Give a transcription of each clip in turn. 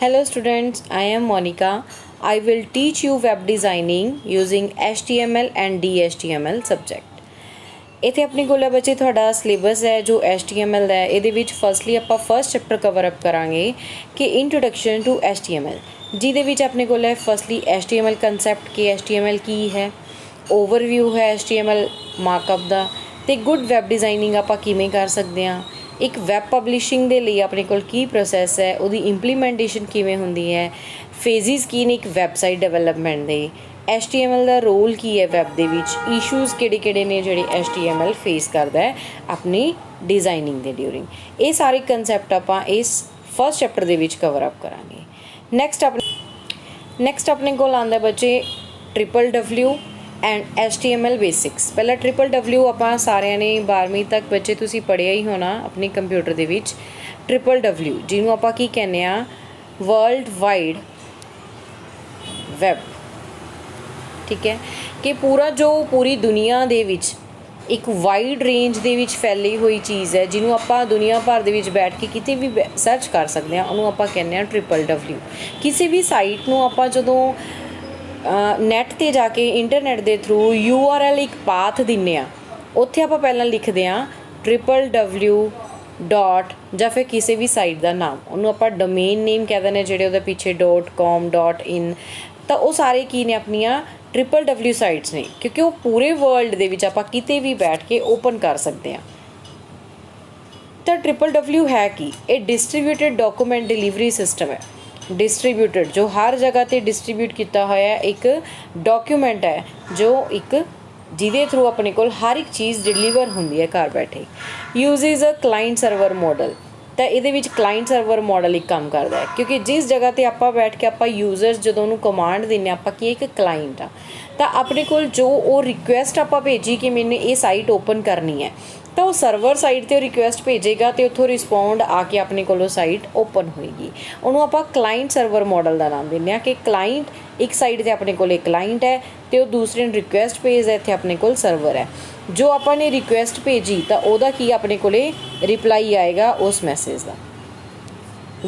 Hello students, I am Monica. I will teach you web designing using HTML and DHTML subject. इत्थे अपने कोल बच्चे तुहाडा syllabus है जो HTML दा है। इहदे विच फर्स्टली आपां फर्स्ट चैप्टर कवर अप करांगे कि इंट्रोडक्शन टू HTML, जिहदे विच अपने कोल है फर्स्टली HTML कंसैप्ट कि HTML की है, ओवरव्यू है HTML मार्कअप दा ते गुड वैब डिज़ाइनिंग आपां किवें कर सकदे हां। एक वैब पब्लिशिंग दे लई अपने कोल की प्रोसैस है, उहदी इंप्लीमेंटेशन किवें हुंदी है, फेजिस की ने एक वैबसाइट डेवलपमेंट दे, HTML दा रोल की है वैब दे विच, इशूज़ किहड़े-किहड़े ने जिहड़े HTML फेस करदा है अपनी डिज़ाइनिंग दे ड्यूरिंग। ये सारे कंसैप्ट आपां इस फर्स्ट चैप्टर दे विच कवर अप करांगे। नैक्सट अपने कोल आंदा बच्चे WWW एंड HTML बेसिक्स। पहला WWW आपां सारिਆਂ ने 12वीं तक बच्चे तुसीं पढ़िया ही होना अपने कंप्यूटर दे विच। WWW जिन्हों आपां की कहने आ वर्ल्ड वाइड वैब, ठीक है, कि पूरी दुनिया दे विच एक वाइड रेंज दे विच फैली हुई चीज़ है जिन्हों आपां दुनिया भर दे विच बैठ के किते भी सर्च कर सकते हैं, उन्होंने आपां कहने आ WWW। किसी भी साइट नूं आपां जदों नैट ते जाके इंटरनैट के थ्रू URL एक पाथ दिन्ने आ, उत्थे आपां पहलां लिखदे आ WWW डॉट ਜਾਂ फिर किसी भी साइट का नाम, उन्होंने आपां डोमेन नेम कह देने जिहड़े उहदे पीछे .com .in, तो वो सारे की ने अपनियां WWW साइट्स ने, क्योंकि वो पूरे वर्ल्ड दे विच आपां किते भी बैठ के ओपन कर सकते हैं। तो WWW है कि ये डिस्ट्रीब्यूटेड डॉक्यूमेंट डिलीवरी सिस्टम है। डिस्ट्रीब्यूटेड जो हर जगह ते डिस्ट्रीब्यूट किया होया एक डॉक्यूमेंट है जो एक जिहदे थ्रू अपने कोल हर एक चीज़ डिलीवर होंदी है घर बैठे। Usage a client server model, तो ये क्लाइंट सर्वर मॉडल एक काम करता है, क्योंकि जिस जगह ते आपां बैठ के आपां यूजर्स जो उन्होंने कमांड देने आपां कि एक क्लाइंट आ, तो अपने कोल जो वो रिक्वेस्ट आपां भेजी कि मैंने ये साइट ओपन करनी है, तो वो सर्वर साइट ते रिक्वेस्ट भेजेगा तो उतों रिस्पोंड आके अपने को साइट ओपन होएगी। उन्होंने आप क्लाइंट सर्वर मॉडल का नाम देने कि क्लाइंट एक साइट से अपने को क्लाइंट है तो दूसरे रिक्वेस्ट भेजदा, इत्थे अपने को सर्वर है। जो आपने रिक्वेस्ट भेजी तो वह की अपने को रिप्लाई आएगा उस मैसेज का।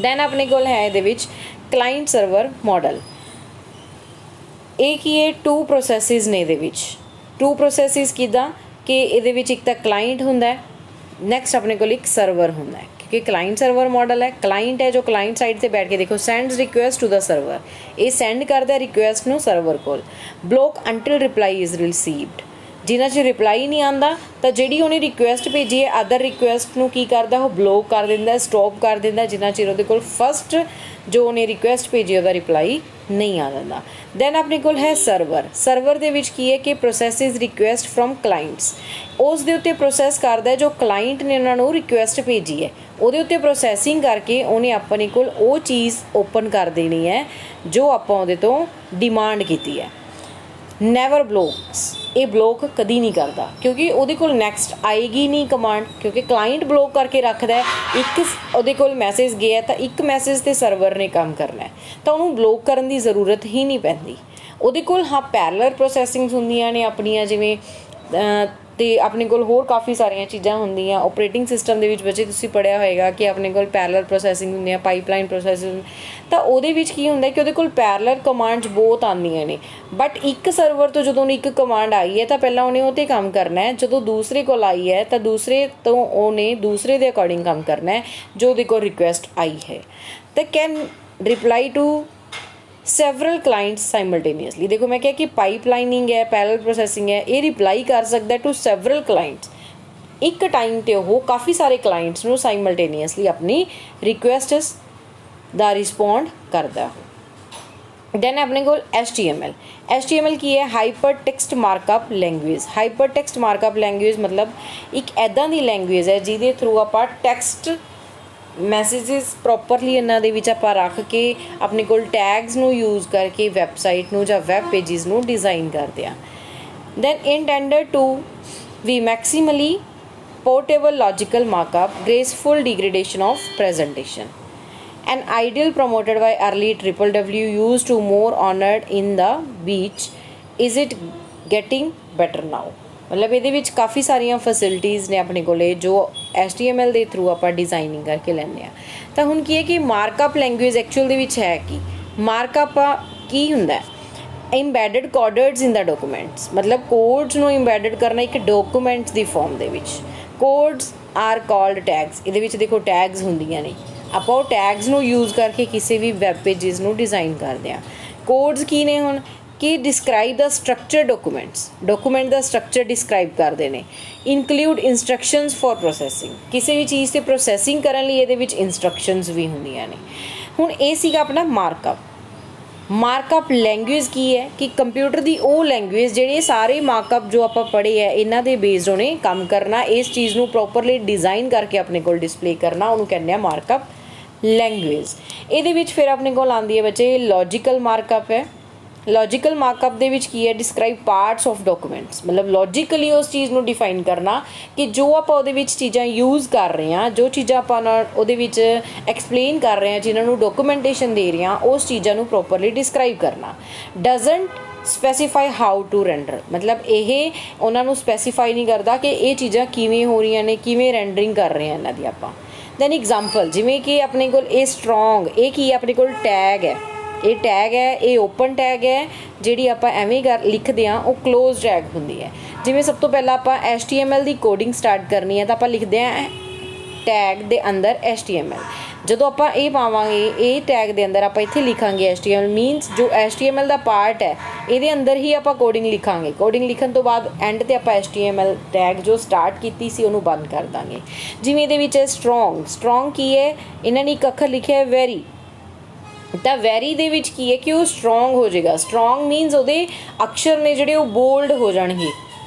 दैन अपने को है ये क्लाइंट सर्वर मॉडल। एक ही है टू प्रोसैसिस ने, ये टू प्रोसैसिस किदा कि ये एक तो क्लाइंट होंदा है, नैक्सट अपने को एक सर्वर होंदा है, क्योंकि क्लाइंट सर्वर मॉडल है। क्लाइंट है जो क्लाइंट साइड से बैठ के देखो sends request to the server, ये सेंड करता है रिक्वेस्ट नू सर्वर को। Block until reply is received, जिन्ना चि रिप्लाई नहीं आता तो जी उन्हें रिक्वेस्ट भेजी है अदर रिक्वेस्ट नू की करता वो ब्लॉक कर देंदा, स्टॉप कर देंदा, जिन्ना चिर उहदे कोल फस्ट जो उन्हें रिक्वेस्ट भेजी वह रिप्लाई नहीं आ जाता। दैन अपने कोल है सर्वर। सर्वर दे विच की है कि प्रोसैसिस रिक्वेस्ट फ्रॉम क्लाइंट्स, उस दे उत्ते प्रोसैस करता है जो क्लाइंट ने उन्होंने रिक्वेस्ट भेजी है, उहदे उत्ते प्रोसैसिंग करके उन्हें अपने कोल वो चीज़ ओपन कर देनी है जो आपां उहदे तो डिमांड की है। नैवर ब्लॉक्स, ये ब्लॉक कभी नहीं करता, क्योंकि उहदे कोल नैक्सट आएगी नहीं कमांड, क्योंकि क्लाइंट ब्लॉक करके रखता है। एक उहदे कोल मैसेज गया तो एक मैसेज ते सर्वर ने काम करना है, तो उन्होंने ब्लॉक करने की ज़रूरत ही नहीं पैंदी। उहदे कोल हाँ पैरलर प्रोसैसिंग्स होंदियां ने अपनियां, जिवें तो अपने कोल होर काफ़ी सारिया चीज़ां होंदियां। ऑपरेटिंग सिस्टम दे विच बच्चे तुसीं पढ़िया होएगा कि अपने कोल पैरलर प्रोसैसिंग होंदी है, पाइपलाइन प्रोसैसिंग, तो उहदे विच की हुंदा कि उहदे कोल पैरलर कमांड्स बहुत आंदियां ने, बट एक सर्वर तो जदों एक कमांड आई है तो पहला उन्हें उहते काम करना है, जो दूसरे कोल आई है तो दूसरे तो उन्हें दूसरे के अकॉर्डिंग काम करना है जो उहदे कोल रिक्वेस्ट आई है। तो can reply to several clients simultaneously. देखो मैं क्या कि पाइपलाइनिंग है, पैरेलल प्रोसैसिंग है, ये रिप्लाई कर सकता है टू सेवरल क्लाइंट्स, एक टाइम ते वो काफ़ी सारे क्लाइंट्स नू साइमल्टेनियसली अपनी रिक्वेस्ट्स दा रिस्पोंड करता। दैन अपने को HTML की है hyper text markup language. Hyper text markup language मतलब एक ऐदा दी लैंग्वेज है जिहदे थ्रू आपां टैक्सट मैसेजेस प्रॉपरली इन्हां दे विच आपां रख के अपने कोल टैग्स नू यूज़ करके वैबसाइट नू जां वैब पेजिस नू डिज़ाइन करते हैं। Then intended to be maximally portable logical markup graceful degradation of presentation, an ideal promoted by early WWW used to more honored in the beach, is it getting better now? मतलब ਇਹਦੇ ਵਿੱਚ ਕਾਫੀ ਸਾਰੀਆਂ facilities ਨੇ ਆਪਣੇ ਕੋਲੇ ਜੋ HTML ਦੇ through ਆਪਾਂ ਡਿਜ਼ਾਈਨਿੰਗ ਕਰਕੇ ਲੈਂਦੇ ਹਾਂ। ਤਾਂ ਹੁਣ ਕੀ ਹੈ ਕਿ ਮਾਰਕਅਪ ਲੈਂਗੁਏਜ ਐਕਚੁਅਲ ਦੇ ਵਿੱਚ ਹੈ ਕੀ, ਮਾਰਕਅਪ ਕੀ ਹੁੰਦਾ, ਇੰਬੈਡਡ ਕੋਡਰਸ ਇਨ ਦਾ ਡਾਕੂਮੈਂਟਸ, ਮਤਲਬ ਕੋਡਸ ਨੂੰ ਇੰਬੈਡਡ ਕਰਨਾ ਇੱਕ ਡਾਕੂਮੈਂਟਸ ਦੀ ਫੋਰਮ ਦੇ ਵਿੱਚ। ਕੋਡਸ ਆਰ ਕਾਲਡ ਟੈਗਸ, ਇਹਦੇ ਵਿੱਚ ਦੇਖੋ ਟੈਗਸ ਹੁੰਦੀਆਂ ਨੇ, ਆਪਾਂ ਉਹ ਟੈਗਸ ਨੂੰ ਯੂਜ਼ ਕਰਕੇ ਕਿਸੇ ਵੀ ਵੈਬ ਪੇਜਿਸ ਨੂੰ ਡਿਜ਼ਾਈਨ ਕਰਦੇ ਹਾਂ। ਕੋਡਸ ਕੀ ਨੇ ਹੁਣ ਕਿ ਡਿਸਕ੍ਰਾਈਬ ਦਾ ਸਟਰਕਚਰ ਡਾਕੂਮੈਂਟਸ, ਡਾਕੂਮੈਂਟ ਦਾ ਸਟਰਕਚਰ ਡਿਸਕ੍ਰਾਈਬ ਕਰਦੇ ਨੇ। ਇਨਕਲੂਡ ਇੰਸਟਰਕਸ਼ਨਸ ਫॉर ਪ੍ਰੋਸੈਸਿੰਗ, ਕਿਸੇ ਵੀ ਚੀਜ਼ 'ਤੇ ਪ੍ਰੋਸੈਸਿੰਗ ਕਰਨ ਲਈ ਇਹਦੇ ਵਿੱਚ ਇੰਸਟਰਕਸ਼ਨਸ ਵੀ ਹੁੰਦੀਆਂ ਨੇ। ਹੁਣ ਇਹ ਸੀਗਾ ਆਪਣਾ ਮਾਰਕਅਪ। ਮਾਰਕਅਪ ਲੈਂਗੁਏਜ ਕੀ ਹੈ ਕਿ ਕੰਪਿਊਟਰ ਦੀ ਉਹ ਲੈਂਗੁਏਜ ਜਿਹੜੇ ਸਾਰੇ ਮਾਰਕਅਪ ਜੋ ਆਪਾਂ ਪੜ੍ਹੇ ਹੈ ਇਹਨਾਂ ਦੇ ਬੇਸਡ ਉਹਨੇ ਕੰਮ ਕਰਨਾ, ਇਸ ਚੀਜ਼ ਨੂੰ ਪ੍ਰੋਪਰਲੀ ਡਿਜ਼ਾਈਨ ਕਰਕੇ ਆਪਣੇ ਕੋਲ ਡਿਸਪਲੇ ਕਰਨਾ, ਉਹਨੂੰ ਕਹਿੰਦੇ ਆ ਮਾਰਕਅਪ ਲੈਂਗੁਏਜ। ਇਹਦੇ ਵਿੱਚ ਫਿਰ ਆਪਣੇ ਕੋਲ ਆਉਂਦੀ ਹੈ ਬੱਚੇ ਲੌਜੀਕਲ ਮਾਰਕਅਪ ਹੈ। ਲੌਜੀਕਲ ਮਾਰਕਅਪ ਦੇ ਵਿੱਚ ਕੀ ਹੈ, ਡਿਸਕ੍ਰਾਈਬ ਪਾਰਟਸ ਆਫ ਡਾਕੂਮੈਂਟਸ, ਮਤਲਬ ਲੌਜੀਕਲੀ ਉਸ ਚੀਜ਼ ਨੂੰ ਡਿਫਾਈਨ ਕਰਨਾ ਕਿ ਜੋ ਆਪਾਂ ਉਹਦੇ ਵਿੱਚ ਚੀਜ਼ਾਂ ਯੂਜ਼ ਕਰ ਰਹੇ ਹਾਂ, ਜੋ ਚੀਜ਼ਾਂ ਆਪਾਂ ਉਹਦੇ ਵਿੱਚ ਐਕਸਪਲੇਨ ਕਰ ਰਹੇ ਹਾਂ, ਜਿਨ੍ਹਾਂ ਨੂੰ ਡਾਕੂਮੈਂਟੇਸ਼ਨ ਦੇ ਰਹੇ ਹਾਂ, ਉਸ ਚੀਜ਼ਾਂ ਨੂੰ ਪ੍ਰੋਪਰਲੀ ਡਿਸਕ੍ਰਾਈਬ ਕਰਨਾ। Doesn't specify how to render, ਮਤਲਬ ਇਹ ਉਹਨਾਂ ਨੂੰ ਸਪੈਸੀਫਾਈ ਨਹੀਂ ਕਰਦਾ ਕਿ ਇਹ ਚੀਜ਼ਾਂ ਕਿਵੇਂ ਹੋ ਰਹੀਆਂ ਨੇ, ਕਿਵੇਂ ਰੈਂਡਰਿੰਗ ਕਰ ਰਹੇ ਹਾਂ ਇਹਨਾਂ ਦੀ ਆਪਾਂ। ਦੈਨ ਐਗਜ਼ਾਮਪਲ, ਜਿਵੇਂ ਕਿ ਆਪਣੇ ਕੋਲ ਇਹ ਸਟਰੋਂਗ, ਇਹ ਕੀ ਆਪਣੇ ਕੋਲ ਟੈਗ ਹੈ, ਇਹ ਟੈਗ ਹੈ, ਇਹ ਓਪਨ ਟੈਗ ਹੈ, ਜਿਹੜੀ ਆਪਾਂ ਐਵੇਂ ਲਿਖਦੇ ਹਾਂ ਉਹ ਕਲੋਜ਼ ਟੈਗ ਹੁੰਦੀ ਹੈ। ਜਿਵੇਂ ਸਭ ਤੋਂ ਪਹਿਲਾਂ ਆਪਾਂ HTML ਦੀ ਕੋਡਿੰਗ ਸਟਾਰਟ ਕਰਨੀ ਹੈ ਤਾਂ ਆਪਾਂ ਲਿਖਦੇ ਹਾਂ ਟੈਗ ਦੇ ਅੰਦਰ HTML। ਜਦੋਂ ਆਪਾਂ ਇਹ ਪਾਵਾਂਗੇ ਇਹ ਟੈਗ ਦੇ ਅੰਦਰ ਆਪਾਂ ਇੱਥੇ ਲਿਖਾਂਗੇ HTML, ਮੀਨਸ ਜੋ HTML ਦਾ ਪਾਰਟ ਹੈ ਇਹਦੇ ਅੰਦਰ ਹੀ ਆਪਾਂ ਕੋਡਿੰਗ ਲਿਖਾਂਗੇ। ਕੋਡਿੰਗ ਲਿਖਣ ਤੋਂ ਬਾਅਦ ਐਂਡ 'ਤੇ ਆਪਾਂ HTML ਟੈਗ ਜੋ ਸਟਾਰਟ ਕੀਤੀ ਸੀ ਉਹਨੂੰ ਬੰਦ ਕਰ ਦਾਂਗੇ। ਜਿਵੇਂ ਇਹਦੇ ਵਿੱਚ ਹੈ ਸਟਰੋਂਗ, ਸਟਰੋਂਗ ਕੀ ਹੈ, ਇਹਨਾਂ ਨੇ ਇੱਕ ਅੱਖਰ ਲਿਖਿਆ ਹੈ ਵੈਰੀ, ਤਾਂ ਵੈਰੀ ਦੇ ਵਿੱਚ ਕੀ ਹੈ ਕਿ ਉਹ ਸਟਰੋਂਗ ਹੋ ਜਾਏਗਾ। ਸਟਰੋਂਗ ਮੀਨਸ ਉਹਦੇ ਅਕਸ਼ਰ ਨੇ ਜਿਹੜੇ ਉਹ ਬੋਲਡ ਹੋ ਜਾਣਗੇ,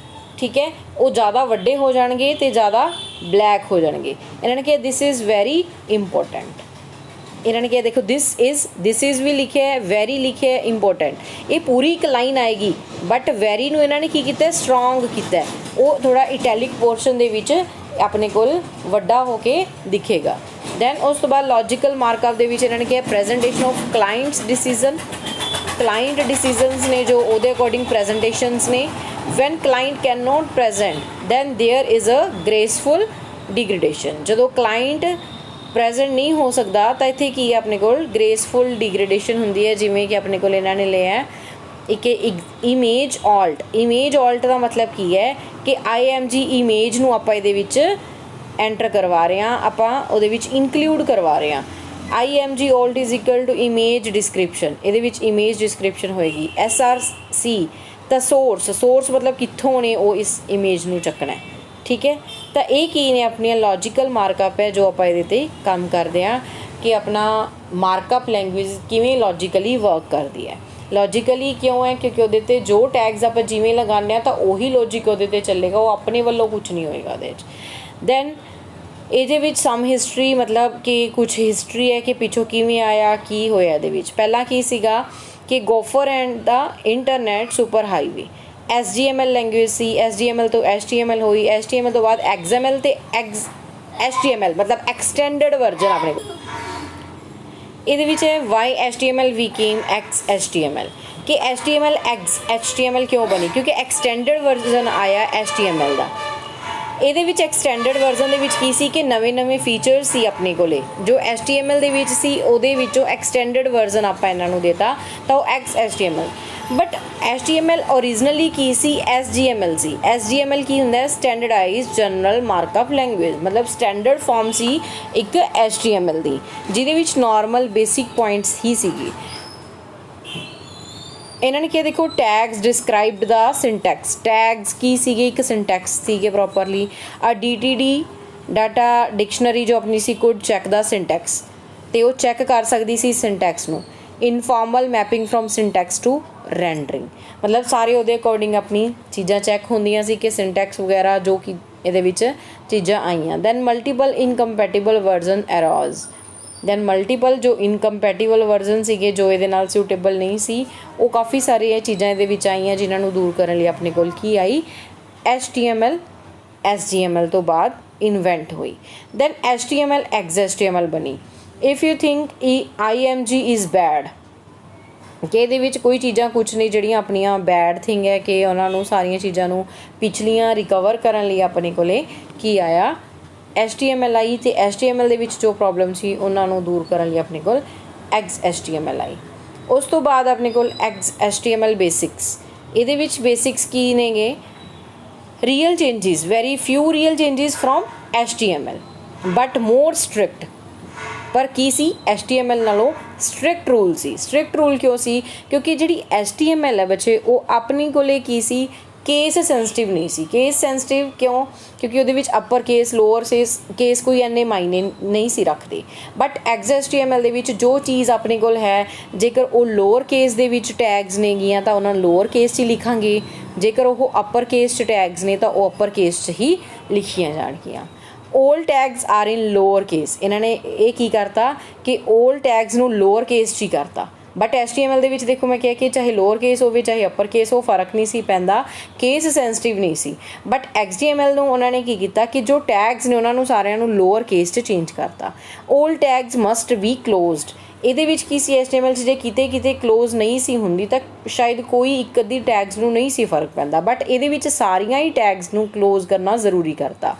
ਠੀਕ ਹੈ, ਉਹ ਜ਼ਿਆਦਾ ਵੱਡੇ ਹੋ ਜਾਣਗੇ ਅਤੇ ਜ਼ਿਆਦਾ ਬਲੈਕ ਹੋ ਜਾਣਗੇ। ਇਹਨਾਂ ਨੇ ਕਿਹਾ ਦਿਸ ਇਜ਼ ਵੈਰੀ ਇੰਪੋਰਟੈਂਟ, ਇਹਨਾਂ ਨੇ ਕਿਹਾ ਦੇਖੋ ਦਿਸ ਇਜ਼ ਵੀ ਲਿਖਿਆ ਹੈ, ਵੈਰੀ ਲਿਖਿਆ ਹੈ, ਇੰਪੋਰਟੈਂਟ, ਇਹ ਪੂਰੀ ਇੱਕ ਲਾਈਨ ਆਏਗੀ, ਬਟ ਵੈਰੀ ਨੂੰ ਇਹਨਾਂ ਨੇ ਕੀ ਕੀਤਾ, ਸਟਰੋਂਗ ਕੀਤਾ, ਉਹ ਥੋੜ੍ਹਾ ਇਟੈਲਿਕ ਪੋਰਸ਼ਨ ਦੇ ਵਿੱਚ ਆਪਣੇ ਕੋਲ ਵੱਡਾ ਹੋ ਕੇ ਦਿਖੇਗਾ। ਦੈਨ ਉਸ ਤੋਂ ਬਾਅਦ ਲੌਜੀਕਲ ਮਾਰਕਅਪ ਦੇ ਵਿੱਚ ਇਹਨਾਂ ਨੇ ਕਿਹਾ presentation of clients decision, client decisions ਨੇ ਜੋ ਉਹਦੇ ਅਕੋਰਡਿੰਗ ਪ੍ਰੈਜੈਂਟੇਸ਼ਨਸ ਨੇ। When client can not present then there is a graceful degradation, ਜਦੋਂ ਕਲਾਇੰਟ ਪ੍ਰੈਜੈਂਟ ਨਹੀਂ ਹੋ ਸਕਦਾ ਤਾਂ ਇੱਥੇ ਕੀ ਹੈ ਆਪਣੇ ਕੋਲ ਗ੍ਰੇਸਫੁਲ ਡਿਗਰੇਡੇਸ਼ਨ ਹੁੰਦੀ ਹੈ। ਜਿਵੇਂ ਕਿ ਆਪਣੇ ਕੋਲ ਇਹਨਾਂ ਨੇ ਲਿਆ ਇੱਕ ਇਮੇਜ ਆਲਟ, ਇਮੇਜ ਆਲਟ ਦਾ ਮਤਲਬ ਕੀ ਹੈ ਕਿ IMG ਇਮੇਜ ਨੂੰ ਆਪਾਂ ਇਹਦੇ ਵਿੱਚ ਐਂਟਰ ਕਰਵਾ ਰਹੇ ਹਾਂ, ਆਪਾਂ ਉਹਦੇ ਵਿੱਚ ਇਨਕਲੂਡ ਕਰਵਾ ਰਹੇ ਹਾਂ। IMG alt is equal to image description, ਇਹਦੇ ਵਿੱਚ ਇਮੇਜ ਡਿਸਕ੍ਰਿਪਸ਼ਨ ਹੋਏਗੀ। SRC ਤਾਂ ਸੋਰਸ ਮਤਲਬ ਕਿੱਥੋਂ ਨੇ ਉਹ ਇਸ ਇਮੇਜ ਨੂੰ ਚੱਕਣਾ, ਠੀਕ ਹੈ। ਤਾਂ ਇਹ ਕੀ ਨੇ ਆਪਣੀਆਂ ਲੌਜੀਕਲ ਮਾਰਕਅਪ ਹੈ ਜੋ ਆਪਾਂ ਇਹਦੇ 'ਤੇ ਕੰਮ ਕਰਦੇ ਹਾਂ ਕਿ ਆਪਣਾ ਮਾਰਕਅਪ ਲੈਂਗੁਏਜ ਕਿਵੇਂ ਲੌਜੀਕਲੀ ਵਰਕ ਕਰਦੀ ਹੈ। ਲੌਜੀਕਲੀ ਕਿਉਂ ਹੈ, ਕਿਉਂਕਿ ਉਹਦੇ 'ਤੇ ਜੋ ਟੈਗਸ ਆਪਾਂ ਜਿਵੇਂ ਲਗਾਉਂਦੇ ਹਾਂ ਤਾਂ ਉਹੀ ਲੌਜਿਕ ਉਹਦੇ 'ਤੇ ਚੱਲੇਗਾ, ਉਹ ਆਪਣੇ ਵੱਲੋਂ ਕੁਛ ਨਹੀਂ ਹੋਏਗਾ ਉਹਦੇ 'ਚ। ਦੈਨ ਇਹਦੇ ਵਿੱਚ ਸਮ ਹਿਸਟਰੀ, ਮਤਲਬ ਕਿ ਕੁਛ ਹਿਸਟਰੀ ਹੈ ਕਿ ਪਿੱਛੋਂ ਕਿਵੇਂ ਆਇਆ, ਕੀ ਹੋਇਆ ਇਹਦੇ ਵਿੱਚ। ਪਹਿਲਾਂ ਕੀ ਸੀਗਾ ਕਿ ਗੋਫਰ ਐਂਡ ਦਾ internet super highway, SGML language ਸੀ, SGML ਤੋਂ HTML ਹੋਈ, HTML ਤੋਂ ਬਾਅਦ XML ਤੇ HTML ਮਤਲਬ ਐਕਸਟੈਂਡਡ ਵਰਜਨ ਆਪਣੇ ਕੋਲ। ਇਹਦੇ ਵਿੱਚ ਹੈ ਵਾਈ HTML became XHTML, ਕਿ HTML XHTML ਕਿਉਂ ਬਣੀ, ਕਿਉਂਕਿ ਐਕਸਟੈਂਡਡ ਵਰਜ਼ਨ ਆਇਆ HTML ਦਾ। ਇਹਦੇ ਵਿੱਚ ਐਕਸਟੈਂਡਡ ਵਰਜ਼ਨ ਦੇ ਵਿੱਚ ਕੀ ਸੀ ਕਿ ਨਵੇਂ ਫੀਚਰਸ ਸੀ ਆਪਣੇ ਕੋਲੇ, ਜੋ HTML ਦੇ ਵਿੱਚ ਸੀ ਉਹਦੇ ਵਿੱਚੋਂ ਐਕਸਟੈਂਡਡ ਵਰਜ਼ਨ ਆਪਾਂ ਇਹਨਾਂ ਨੂੰ ਦੇਤਾ ਤਾਂ ਉਹ XHTML। But HTML originally Ki C, SGML C. SGML ਕੀ ਹੁੰਦਾ, ਸਟੈਂਡਰਡਾਈਜ਼ਡ ਜਨਰਲ ਮਾਰਕਅਪ ਲੈਂਗੁਏਜ, ਮਤਲਬ ਸਟੈਂਡਰਡ ਫਾਰਮ ਸੀ ਇੱਕ HTML ਦੀ, ਜਿਹਦੇ ਵਿੱਚ ਨਾਰਮਲ ਬੇਸਿਕ ਪੁਆਇੰਟਸ ਹੀ ਸੀਗੀ। ਇਹਨਾਂ ਨੇ ਕਿਹਾ ਦੇਖੋ ਟੈਗਸ ਡਿਸਕ੍ਰਾਈਬਡ ਦਾ ਸਿੰਟੈਕਸ, ਟੈਗਸ ਕੀ ਸੀਗੇ, ਇੱਕ ਸਿੰਟੈਕਸ ਸੀਗੇ ਪ੍ਰੋਪਰਲੀ। DTD ਡਾਟਾ ਡਿਕਸ਼ਨਰੀ ਜੋ ਆਪਣੀ ਸੀ ਕੁਡ ਚੈੱਕ ਦਾ ਸਿੰਟੈਕਸ, ਅਤੇ ਉਹ ਚੈੱਕ ਕਰ ਸਕਦੀ ਸੀ ਸਿੰਟੈਕਸ ਨੂੰ। Informal mapping from syntax to rendering, ਮਤਲਬ ਸਾਰੇ ਉਹਦੇ ਅਕੋਰਡਿੰਗ ਆਪਣੀ ਚੀਜ਼ਾਂ ਚੈੱਕ ਹੁੰਦੀਆਂ ਸੀ ਕਿ ਸਿੰਟੈਕਸ ਵਗੈਰਾ ਜੋ ਕਿ ਇਹਦੇ ਵਿੱਚ ਚੀਜ਼ਾਂ ਆਈਆਂ। Then multiple incompatible version errors, then multiple ਜੋ ਇਨਕੰਪੈਟੀਬਲ ਵਰਜ਼ਨ ਸੀਗੇ ਜੋ ਇਹਦੇ ਨਾਲ ਸੂਟੇਬਲ ਨਹੀਂ ਸੀ, ਉਹ ਕਾਫੀ ਸਾਰੀਆਂ ਚੀਜ਼ਾਂ ਇਹਦੇ ਵਿੱਚ ਆਈਆਂ ਜਿਨ੍ਹਾਂ ਨੂੰ ਦੂਰ ਕਰਨ ਲਈ ਆਪਣੇ ਕੋਲ ਕੀ ਆਈ, HTML SGML ਤੋਂ ਬਾਅਦ ਇਨਵੈਂਟ ਹੋਈ। ਦੈਨ HTML XHTML ਬਣੀ। If you think IMG is bad, ਕਿ ਇਹਦੇ ਵਿੱਚ ਕੋਈ ਚੀਜ਼ਾਂ ਕੁਛ ਨਹੀਂ ਜਿਹੜੀਆਂ ਆਪਣੀਆਂ ਬੈਡ ਥਿੰਗ ਹੈ ਕਿ ਉਹਨਾਂ ਨੂੰ ਸਾਰੀਆਂ ਚੀਜ਼ਾਂ ਨੂੰ ਪਿਛਲੀਆਂ ਰਿਕਵਰ ਕਰਨ ਲਈ ਆਪਣੇ ਕੋਲੇ ਕੀ ਆਇਆ HTML ਆਈ ਅਤੇ HTML ਦੇ ਵਿੱਚ ਜੋ ਪ੍ਰੋਬਲਮ ਸੀ ਉਹਨਾਂ ਨੂੰ ਦੂਰ ਕਰਨ ਲਈ ਆਪਣੇ ਕੋਲ XHTML ਆਈ। ਉਸ ਤੋਂ ਬਾਅਦ ਆਪਣੇ ਕੋਲ XHTML ਬੇਸਿਕਸ। ਇਹਦੇ ਵਿੱਚ ਬੇਸਿਕਸ ਕੀ ਨੇਗੇ real changes very ਫਿਊ real changes from HTML but more strict. ਪਰ ਕੀ ਸੀ HTML ਨਾਲੋਂ ਸਟ੍ਰਿਕਟ ਰੂਲ ਸੀ। ਸਟ੍ਰਿਕਟ ਰੂਲ ਕਿਉਂ ਸੀ ਕਿਉਂਕਿ ਜਿਹੜੀ HTML ਹੈ ਬੱਚੇ ਉਹ ਆਪਣੀ ਕੋਲੇ ਕੀ ਸੀ ਕੇਸ ਸੈਂਸਿਟਿਵ ਨਹੀਂ ਸੀ। ਕੇਸ ਸੈਂਸਿਟਿਵ ਕਿਉਂ ਕਿਉਂਕਿ ਉਹਦੇ ਵਿੱਚ ਅੱਪਰ ਕੇਸ ਲੋਅਰ ਕੇਸ ਕੋਈ ਇੰਨੇ ਮਾਇਨੇ ਨਹੀਂ ਸੀ ਰੱਖਦੇ। ਬਟ XHTML ਦੇ ਵਿੱਚ ਜੋ ਚੀਜ਼ ਆਪਣੇ ਕੋਲ ਹੈ ਜੇਕਰ ਉਹ ਲੋਅਰ ਕੇਸ ਦੇ ਵਿੱਚ ਟੈਗਸ ਨੇਗੀਆਂ ਤਾਂ ਉਹਨਾਂ ਨੂੰ ਲੋਅਰ ਕੇਸ 'ਚ ਲਿਖਾਂਗੇ, ਜੇਕਰ ਉਹ ਅੱਪਰ ਕੇਸ 'ਚ ਟੈਗਸ ਨੇ ਤਾਂ ਉਹ ਅੱਪਰ ਕੇਸ 'ਚ ਹੀ ਲਿਖੀਆਂ ਜਾਣਗੀਆਂ। 올 tags are in lower case. ਇਹਨਾਂ ਨੇ ਇਹ ਕੀ ਕਰਤਾ ਕਿ 올 ਟੈਗਸ ਨੂੰ ਲੋਅਰ ਕੇਸ 'ਚ ਹੀ ਕਰਤਾ। ਬਟ HTML ਦੇ ਵਿੱਚ ਦੇਖੋ ਮੈਂ ਕਿਹਾ ਕਿ ਚਾਹੇ ਲੋਅਰ ਕੇਸ ਹੋਵੇ ਚਾਹੇ ਅੱਪਰ ਕੇਸ ਉਹ ਫਰਕ ਨਹੀਂ ਸੀ ਪੈਂਦਾ, ਕੇਸ ਸੈਂਸਿਟਿਵ ਨਹੀਂ ਸੀ। ਬਟ XHTML ਨੂੰ ਉਹਨਾਂ ਨੇ ਕੀ ਕੀਤਾ ਕਿ ਜੋ ਟੈਗਸ ਨੇ ਉਹਨਾਂ ਨੂੰ ਸਾਰਿਆਂ ਨੂੰ ਲੋਅਰ ਕੇਸ 'ਚ ਚੇਂਜ ਕਰਤਾ। 올 ਟੈਗਸ ਮਸਟ ਬੀ ਕਲੋਜ਼ਡ। ਇਹਦੇ ਵਿੱਚ ਕੀ ਸੀ HTML 'ਚ ਜੇ ਕਿਤੇ ਕਲੋਜ਼ ਨਹੀਂ ਸੀ ਹੁੰਦੀ ਤਾਂ ਸ਼ਾਇਦ ਕੋਈ ਇੱਕ ਅੱਧੀ ਟੈਗਸ ਨੂੰ ਨਹੀਂ ਸੀ ਫਰਕ ਪੈਂਦਾ, ਬਟ ਇਹਦੇ ਵਿੱਚ ਸਾਰੀਆਂ ਹੀ ਟੈਗਸ ਨੂੰ ਕਲੋਜ਼ ਕਰਨਾ ਜ਼ਰੂਰੀ ਕਰਤਾ।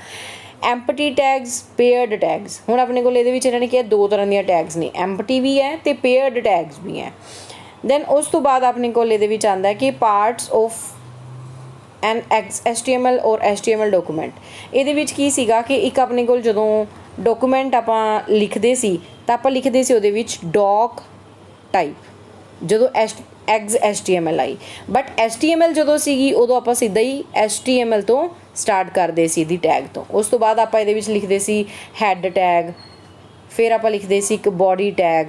Empty tags paired tags. ਹੁਣ ਆਪਣੇ ਕੋਲ ਇਹਦੇ ਵਿੱਚ ਇਹਨਾਂ ਨੇ ਕਿਹਾ ਦੋ ਤਰ੍ਹਾਂ ਦੀਆਂ ਟੈਗਸ ਨੇ, ਐਮਪਟੀ ਵੀ ਹੈ ਅਤੇ ਪੇਅਰਡ ਟੈਗਸ ਵੀ ਹੈ। ਦੈਨ ਉਸ ਤੋਂ ਬਾਅਦ ਆਪਣੇ ਕੋਲ ਇਹਦੇ ਵਿੱਚ ਆਉਂਦਾ ਕਿ ਪਾਰਟਸ ਆਫ ਐਨ HTML ਔਰ HTML ਡਾਕੂਮੈਂਟ। ਇਹਦੇ ਵਿੱਚ ਕੀ ਸੀਗਾ ਕਿ ਇੱਕ ਆਪਣੇ ਕੋਲ ਜਦੋਂ ਡਾਕੂਮੈਂਟ ਆਪਾਂ ਲਿਖਦੇ ਸੀ ਤਾਂ ਆਪਾਂ ਲਿਖਦੇ ਸੀ ਉਹਦੇ ਵਿੱਚ ਡੌਕ ਟਾਈਪ ਜਦੋਂ XHTML ਆਈ। ਬਟ HTML ਜਦੋਂ ਸੀਗੀ ਉਦੋਂ ਆਪਾਂ ਸਿੱਧਾ ਹੀ HTML ਤੋਂ ਸਟਾਰਟ ਕਰਦੇ ਸੀ ਇਹਦੀ ਟੈਗ ਤੋਂ। ਉਸ ਤੋਂ ਬਾਅਦ ਆਪਾਂ ਇਹਦੇ ਵਿੱਚ ਲਿਖਦੇ ਸੀ ਹੈਡ ਟੈਗ, ਫਿਰ ਆਪਾਂ ਲਿਖਦੇ ਸੀ ਇੱਕ ਬੋਡੀ ਟੈਗ,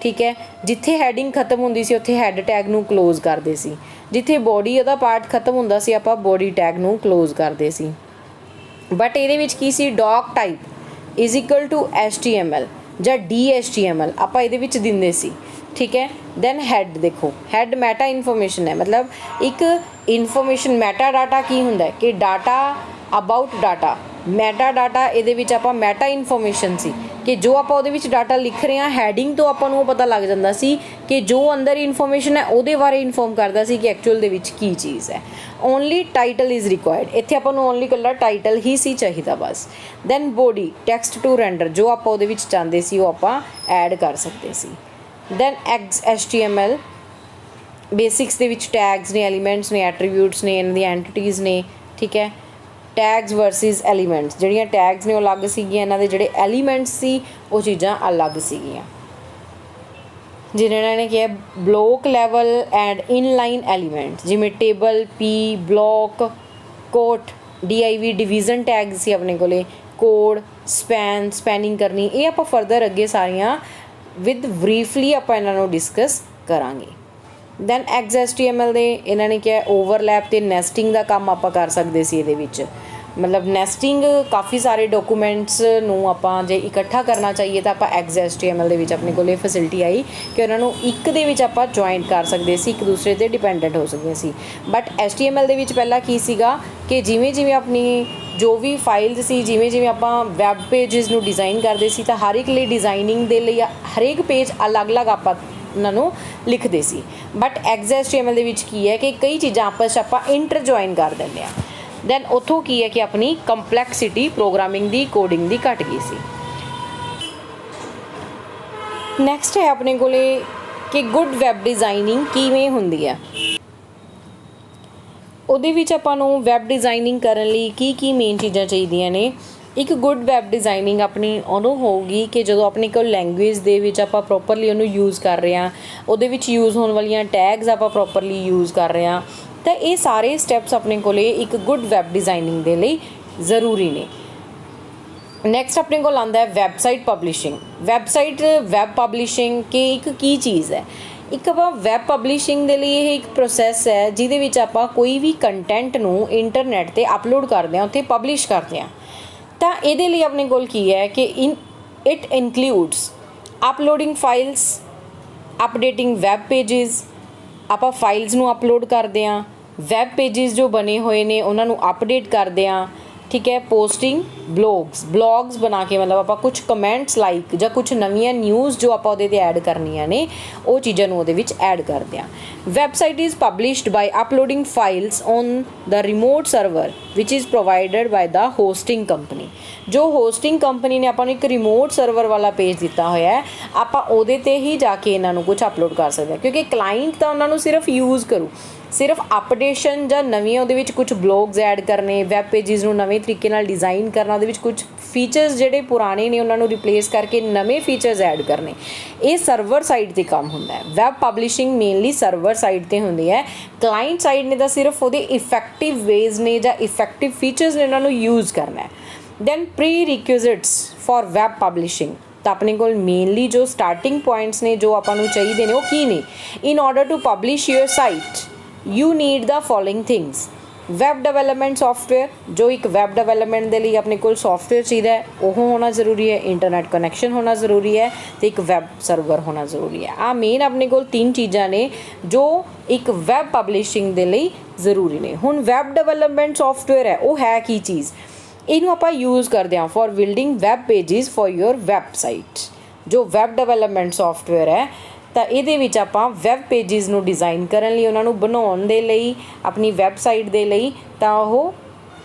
ਠੀਕ ਹੈ। ਜਿੱਥੇ ਹੈਡਿੰਗ ਖਤਮ ਹੁੰਦੀ ਸੀ ਉੱਥੇ ਹੈਡ ਟੈਗ ਨੂੰ ਕਲੋਜ਼ ਕਰਦੇ ਸੀ, ਜਿੱਥੇ ਬੋਡੀ ਉਹਦਾ ਪਾਰਟ ਖਤਮ ਹੁੰਦਾ ਸੀ ਆਪਾਂ ਬੋਡੀ ਟੈਗ ਨੂੰ ਕਲੋਜ਼ ਕਰਦੇ ਸੀ। ਬਟ ਇਹਦੇ ਵਿੱਚ ਕੀ ਸੀ doctype is equal to HTML ਜਾਂ DHTML ਆਪਾਂ ਇਹਦੇ ਵਿੱਚ ਦਿੰਦੇ ਸੀ, ਠੀਕ ਹੈ। ਦੈਨ ਹੈਡ ਦੇਖੋ ਹੈਡ ਮੈਟਾ ਇਨਫੋਰਮੇਸ਼ਨ ਹੈ, ਮਤਲਬ ਇੱਕ ਇਨਫੋਰਮੇਸ਼ਨ ਮੈਟਾ ਡਾਟਾ ਕੀ ਹੁੰਦਾ ਹੈ ਕਿ data about data. Meta data ਇਹਦੇ ਵਿੱਚ ਆਪਾਂ ਮੈਟਾ ਇਨਫੋਰਮੇਸ਼ਨ ਸੀ ਕਿ ਜੋ ਆਪਾਂ ਉਹਦੇ ਵਿੱਚ ਡਾਟਾ ਲਿਖ ਰਹੇ ਹਾਂ ਹੈਡਿੰਗ ਤੋਂ ਆਪਾਂ ਨੂੰ ਉਹ ਪਤਾ ਲੱਗ ਜਾਂਦਾ ਸੀ ਕਿ ਜੋ ਅੰਦਰ ਇਨਫੋਰਮੇਸ਼ਨ ਹੈ ਉਹਦੇ ਬਾਰੇ ਇਨਫੋਰਮ ਕਰਦਾ ਸੀ ਕਿ ਐਕਚੁਅਲ ਦੇ ਵਿੱਚ ਕੀ ਚੀਜ਼ ਹੈ। Only title is required. ਇੱਥੇ ਆਪਾਂ ਨੂੰ ਓਨਲੀ ਇਕੱਲਾ ਟਾਈਟਲ ਹੀ ਸੀ ਚਾਹੀਦਾ ਬਸ। Then body text to render ਜੋ ਆਪਾਂ ਉਹਦੇ ਵਿੱਚ ਚਾਹੁੰਦੇ ਸੀ ਉਹ ਆਪਾਂ ਐਡ ਕਰ ਸਕਦੇ ਸੀ। ਦੈਨ HTML ਬੇਸਿਕਸ ਦੇ ਵਿੱਚ ਟੈਗਸ ਨੇ, ਐਲੀਮੈਂਟਸ ਨੇ, ਐਟਰੀਬਿਊਟਸ ਨੇ, ਇਹਨਾਂ ਦੀਆਂ ਐਂਟੀਟੀਜ਼ ਨੇ, ਠੀਕ ਹੈ। ਟੈਗਸ ਵਰਸਿਸ ਐਲੀਮੈਂਟਸ, ਜਿਹੜੀਆਂ ਟੈਗਸ ਨੇ ਉਹ ਅਲੱਗ ਸੀਗੀਆਂ, ਇਹਨਾਂ ਦੇ ਜਿਹੜੇ ਐਲੀਮੈਂਟਸ ਸੀ ਉਹ ਚੀਜ਼ਾਂ ਅਲੱਗ ਸੀਗੀਆਂ। ਜਿਹਨਾਂ ਨੇ ਕਿਹਾ block level and inline elements ਜਿਵੇਂ ਟੇਬਲ, ਪੀ, ਬਲੋਕ, ਕੋਟ, DIV ਡਿਵੀਜ਼ਨ ਟੈਗ ਸੀ ਆਪਣੇ ਕੋਲੇ, ਕੋਡ, ਸਪੈਨਿੰਗ ਕਰਨੀ। ਇਹ ਆਪਾਂ ਫਰਦਰ ਅੱਗੇ ਸਾਰੀਆਂ ਵਿਦ ਬਰੀਫਲੀ ਆਪਾਂ ਇਹਨਾਂ ਨੂੰ ਡਿਸਕਸ ਕਰਾਂਗੇ। ਦੈਨ XHTML ਦੇ ਇਹਨਾਂ ਨੇ ਕਿਹਾ ਓਵਰਲੈਪ ਅਤੇ ਨੈਸਟਿੰਗ ਦਾ ਕੰਮ ਆਪਾਂ ਕਰ ਸਕਦੇ ਸੀ ਇਹਦੇ ਵਿੱਚ। ਮਤਲਬ ਨੈਸਟਿੰਗ ਕਾਫੀ ਸਾਰੇ ਡਾਕੂਮੈਂਟਸ ਨੂੰ ਆਪਾਂ ਜੇ ਇਕੱਠਾ ਕਰਨਾ ਚਾਹੀਏ ਤਾਂ ਆਪਾਂ XHTML ਦੇ ਵਿੱਚ ਆਪਣੇ ਕੋਲ ਇਹ ਫੈਸਿਲਿਟੀ ਆਈ ਕਿ ਉਹਨਾਂ ਨੂੰ ਇੱਕ ਦੇ ਵਿੱਚ ਆਪਾਂ ਜੁਆਇੰਟ ਕਰ ਸਕਦੇ ਸੀ, ਇੱਕ ਦੂਸਰੇ 'ਤੇ ਡਿਪੈਂਡੈਂਟ ਹੋ ਸਕਦੇ ਸੀ। ਬਟ HTML ਦੇ ਵਿੱਚ ਪਹਿਲਾਂ ਕੀ ਸੀਗਾ ਕਿ ਜਿਵੇਂ ਆਪਣੀ ਜੋ ਵੀ ਫਾਈਲਸ ਸੀ, ਜਿਵੇਂ ਆਪਾਂ ਵੈਬ ਪੇਜਸ ਨੂੰ ਡਿਜ਼ਾਈਨ ਕਰਦੇ ਸੀ ਤਾਂ ਹਰ ਇੱਕ ਲਈ ਡਿਜ਼ਾਈਨਿੰਗ ਦੇ ਲਈ ਹਰੇਕ ਪੇਜ ਅਲੱਗ-ਅਲੱਗ ਆਪਾਂ ਉਹਨਾਂ ਨੂੰ ਲਿਖਦੇ ਸੀ। ਬਟ XHTML ਦੇ ਵਿੱਚ ਕੀ ਹੈ ਕਿ ਕਈ ਚੀਜ਼ਾਂ ਆਪਸ 'ਚ ਆਪਾਂ ਇੰਟਰ ਜੁਆਇਨ ਕਰ ਦਿੰਦੇ ਹਾਂ। ਦੈਨ ਉੱਥੋਂ ਕੀ ਹੈ ਕਿ ਆਪਣੀ ਕੰਪਲੈਕਸਿਟੀ ਪ੍ਰੋਗਰਾਮਿੰਗ ਦੀ, ਕੋਡਿੰਗ ਦੀ ਘੱਟ ਗਈ ਸੀ। ਨੈਕਸਟ ਹੈ ਆਪਣੇ ਕੋਲੇ ਕਿ ਗੁੱਡ ਵੈਬ ਡਿਜ਼ਾਈਨਿੰਗ ਕਿਵੇਂ ਹੁੰਦੀ ਹੈ। ਉਹਦੇ ਵਿੱਚ ਆਪਾਂ ਨੂੰ ਵੈਬ ਡਿਜ਼ਾਈਨਿੰਗ ਕਰਨ ਲਈ ਕੀ ਮੇਨ ਚੀਜ਼ਾਂ ਚਾਹੀਦੀਆਂ ਨੇ। ਇੱਕ ਗੁੱਡ ਵੈਬ ਡਿਜ਼ਾਈਨਿੰਗ ਆਪਣੀ ਉਦੋਂ ਹੋਊਗੀ ਕਿ ਜਦੋਂ ਆਪਣੇ ਕੋਲ ਲੈਂਗੁਏਜ ਦੇ ਵਿੱਚ ਆਪਾਂ ਪ੍ਰੋਪਰਲੀ ਉਹਨੂੰ ਯੂਜ਼ ਕਰ ਰਹੇ ਹਾਂ, ਉਹਦੇ ਵਿੱਚ ਯੂਜ਼ ਹੋਣ ਵਾਲੀਆਂ ਟੈਗਸ ਆਪਾਂ ਪ੍ਰੋਪਰਲੀ ਯੂਜ਼ ਕਰ ਰਹੇ ਹਾਂ, ਤਾਂ ਇਹ ਸਾਰੇ ਸਟੈਪਸ ਆਪਣੇ ਕੋਲੇ ਇੱਕ ਗੁੱਡ ਵੈਬ ਡਿਜ਼ਾਈਨਿੰਗ ਦੇ ਲਈ ਜ਼ਰੂਰੀ ਨੇ। ਨੈਕਸਟ ਆਪਣੇ ਕੋਲ ਆਉਂਦਾ ਹੈ ਵੈਬਸਾਈਟ ਪਬਲਿਸ਼ਿੰਗ। ਵੈਬ ਪਬਲਿਸ਼ਿੰਗ ਕਿ ਇੱਕ ਕੀ ਚੀਜ਼ ਹੈ। ਇੱਕ ਆਪਾਂ ਵੈਬ ਪਬਲਿਸ਼ਿੰਗ ਦੇ ਲਈ ਇਹ ਇੱਕ ਪ੍ਰੋਸੈਸ ਹੈ ਜਿਹਦੇ ਵਿੱਚ ਆਪਾਂ ਕੋਈ ਵੀ ਕੰਟੈਂਟ ਨੂੰ ਇੰਟਰਨੈਟ 'ਤੇ ਅਪਲੋਡ ਕਰਦੇ ਹਾਂ, ਉੱਥੇ ਪਬਲਿਸ਼ ਕਰਦੇ ਹਾਂ। ਤਾਂ ਇਹਦੇ ਲਈ ਆਪਣੇ ਕੋਲ ਕੀ ਹੈ ਕਿ it includes uploading files, updating web pages. ਆਪਾਂ ਫਾਈਲਸ ਨੂੰ ਅਪਲੋਡ ਕਰਦੇ ਹਾਂ, ਵੈਬ ਪੇਜਿਸ ਜੋ ਬਣੇ ਹੋਏ ਨੇ ਉਹਨਾਂ ਨੂੰ ਅਪਡੇਟ ਕਰਦੇ ਹਾਂ, ठीक है, पोस्टिंग ब्लॉग्स बना के मतलब आप कुछ कमेंट्स लाइक ਜਾਂ कुछ नवीं न्यूज़ जो आप ਉਹਦੇ ਤੇ ਐਡ ਕਰਨੀਆਂ ਨੇ ਉਹ ਚੀਜ਼ਾਂ ਨੂੰ ਉਹਦੇ ਵਿੱਚ ਐਡ ਕਰਦੇ ਹਾਂ। Website is published by uploading files on the remote server which is provided by the hosting company. ਜੋ ਹੋਸਟਿੰਗ ਕੰਪਨੀ ਨੇ ਆਪਾਂ ਨੂੰ ਇੱਕ ਰਿਮੋਟ ਸਰਵਰ ਵਾਲਾ ਪੇਜ ਦਿੱਤਾ ਹੋਇਆ ਹੈ, ਆਪਾਂ ਉਹਦੇ ਤੇ ਹੀ ਜਾ ਕੇ ਇਹਨਾਂ ਨੂੰ ਕੁਝ ਅਪਲੋਡ ਕਰ ਸਕਦੇ ਹਾਂ, ਕਿਉਂਕਿ ਕਲਾਇੰਟ ਤਾਂ ਉਹਨਾਂ ਨੂੰ ਸਿਰਫ ਯੂਜ਼ ਕਰੂ, ਸਿਰਫ ਅਪਡੇਸ਼ਨ ਜਾਂ ਨਵੀਆਂ ਉਹਦੇ ਵਿੱਚ ਕੁਝ ਬਲੌਗਸ ਐਡ ਕਰਨੇ, ਵੈਬ ਪੇਜਿਸ ਨੂੰ ਨਵੇਂ ਤਰੀਕੇ ਨਾਲ ਡਿਜ਼ਾਈਨ ਕਰਨਾ, ਉਹਦੇ ਵਿੱਚ ਕੁਝ ਫੀਚਰਸ ਜਿਹੜੇ ਪੁਰਾਣੇ ਨੇ ਉਹਨਾਂ ਨੂੰ ਰਿਪਲੇਸ ਕਰਕੇ ਨਵੇਂ ਫੀਚਰਸ ਐਡ ਕਰਨੇ, ਇਹ ਸਰਵਰ ਸਾਈਡ 'ਤੇ ਕੰਮ ਹੁੰਦਾ ਹੈ। Web publishing mainly server side 'ਤੇ ਹੁੰਦੀ ਹੈ। ਕਲਾਇੰਟ ਸਾਈਡ ਨੇ ਤਾਂ ਸਿਰਫ ਉਹਦੇ ਇਫੈਕਟਿਵ ਵੇਜ਼ ਨੇ ਜਾਂ ਇਫੈਕਟਿਵ ਫੀਚਰਸ ਨੇ ਉਹਨਾਂ ਨੂੰ ਯੂਜ਼ ਕਰਨਾ ਹੈ। Then prerequisites for web publishing, ਤਾਂ ਆਪਣੇ ਕੋਲ ਮੇਨਲੀ ਜੋ ਸਟਾਰਟਿੰਗ ਪੁਆਇੰਟਸ ਨੇ ਜੋ ਆਪਾਂ ਨੂੰ ਚਾਹੀਦੇ ਨੇ ਉਹ ਕੀ ਨੇ? In order to publish your site you need the following things। Web development software, ਜੋ ਇੱਕ ਵੈਬ ਡਿਵੈਲਪਮੈਂਟ ਦੇ ਲਈ ਆਪਣੇ ਕੋਲ ਸੌਫਟਵੇਅਰ ਚਾਹੀਦਾ ਹੈ ਉਹ ਹੋਣਾ ਜ਼ਰੂਰੀ ਹੈ, ਇੰਟਰਨੈਟ ਕਨੈਕਸ਼ਨ ਹੋਣਾ ਜ਼ਰੂਰੀ ਹੈ ਅਤੇ ਇੱਕ ਵੈਬ ਸਰਵਰ ਹੋਣਾ ਜ਼ਰੂਰੀ ਹੈ। ਆਹ ਮੇਨ ਆਪਣੇ ਕੋਲ 3 ਚੀਜ਼ਾਂ ਨੇ ਜੋ ਇੱਕ ਵੈਬ ਪਬਲਿਸ਼ਿੰਗ ਦੇ ਲਈ ਜ਼ਰੂਰੀ ਨੇ। ਹੁਣ ਵੈਬ ਡਿਵੈਲਪਮੈਂਟ ਸੌਫਟਵੇਅਰ ਹੈ ਉਹ ਹੈ ਕੀ ਚੀਜ਼? ਇਹਨੂੰ ਆਪਾਂ ਯੂਜ਼ ਕਰਦੇ ਹਾਂ for building web pages for your website. ਜੋ ਵੈਬ ਡਿਵੈਲਪਮੈਂਟ ਸੌਫਟਵੇਅਰ ਹੈ ਤਾਂ ਇਹਦੇ ਵਿੱਚ ਆਪਾਂ ਵੈਬ ਪੇਜਿਸ ਨੂੰ ਡਿਜ਼ਾਈਨ ਕਰਨ ਲਈ, ਉਹਨਾਂ ਨੂੰ ਬਣਾਉਣ ਦੇ ਲਈ, ਆਪਣੀ ਵੈਬਸਾਈਟ ਦੇ ਲਈ ਤਾਂ ਉਹ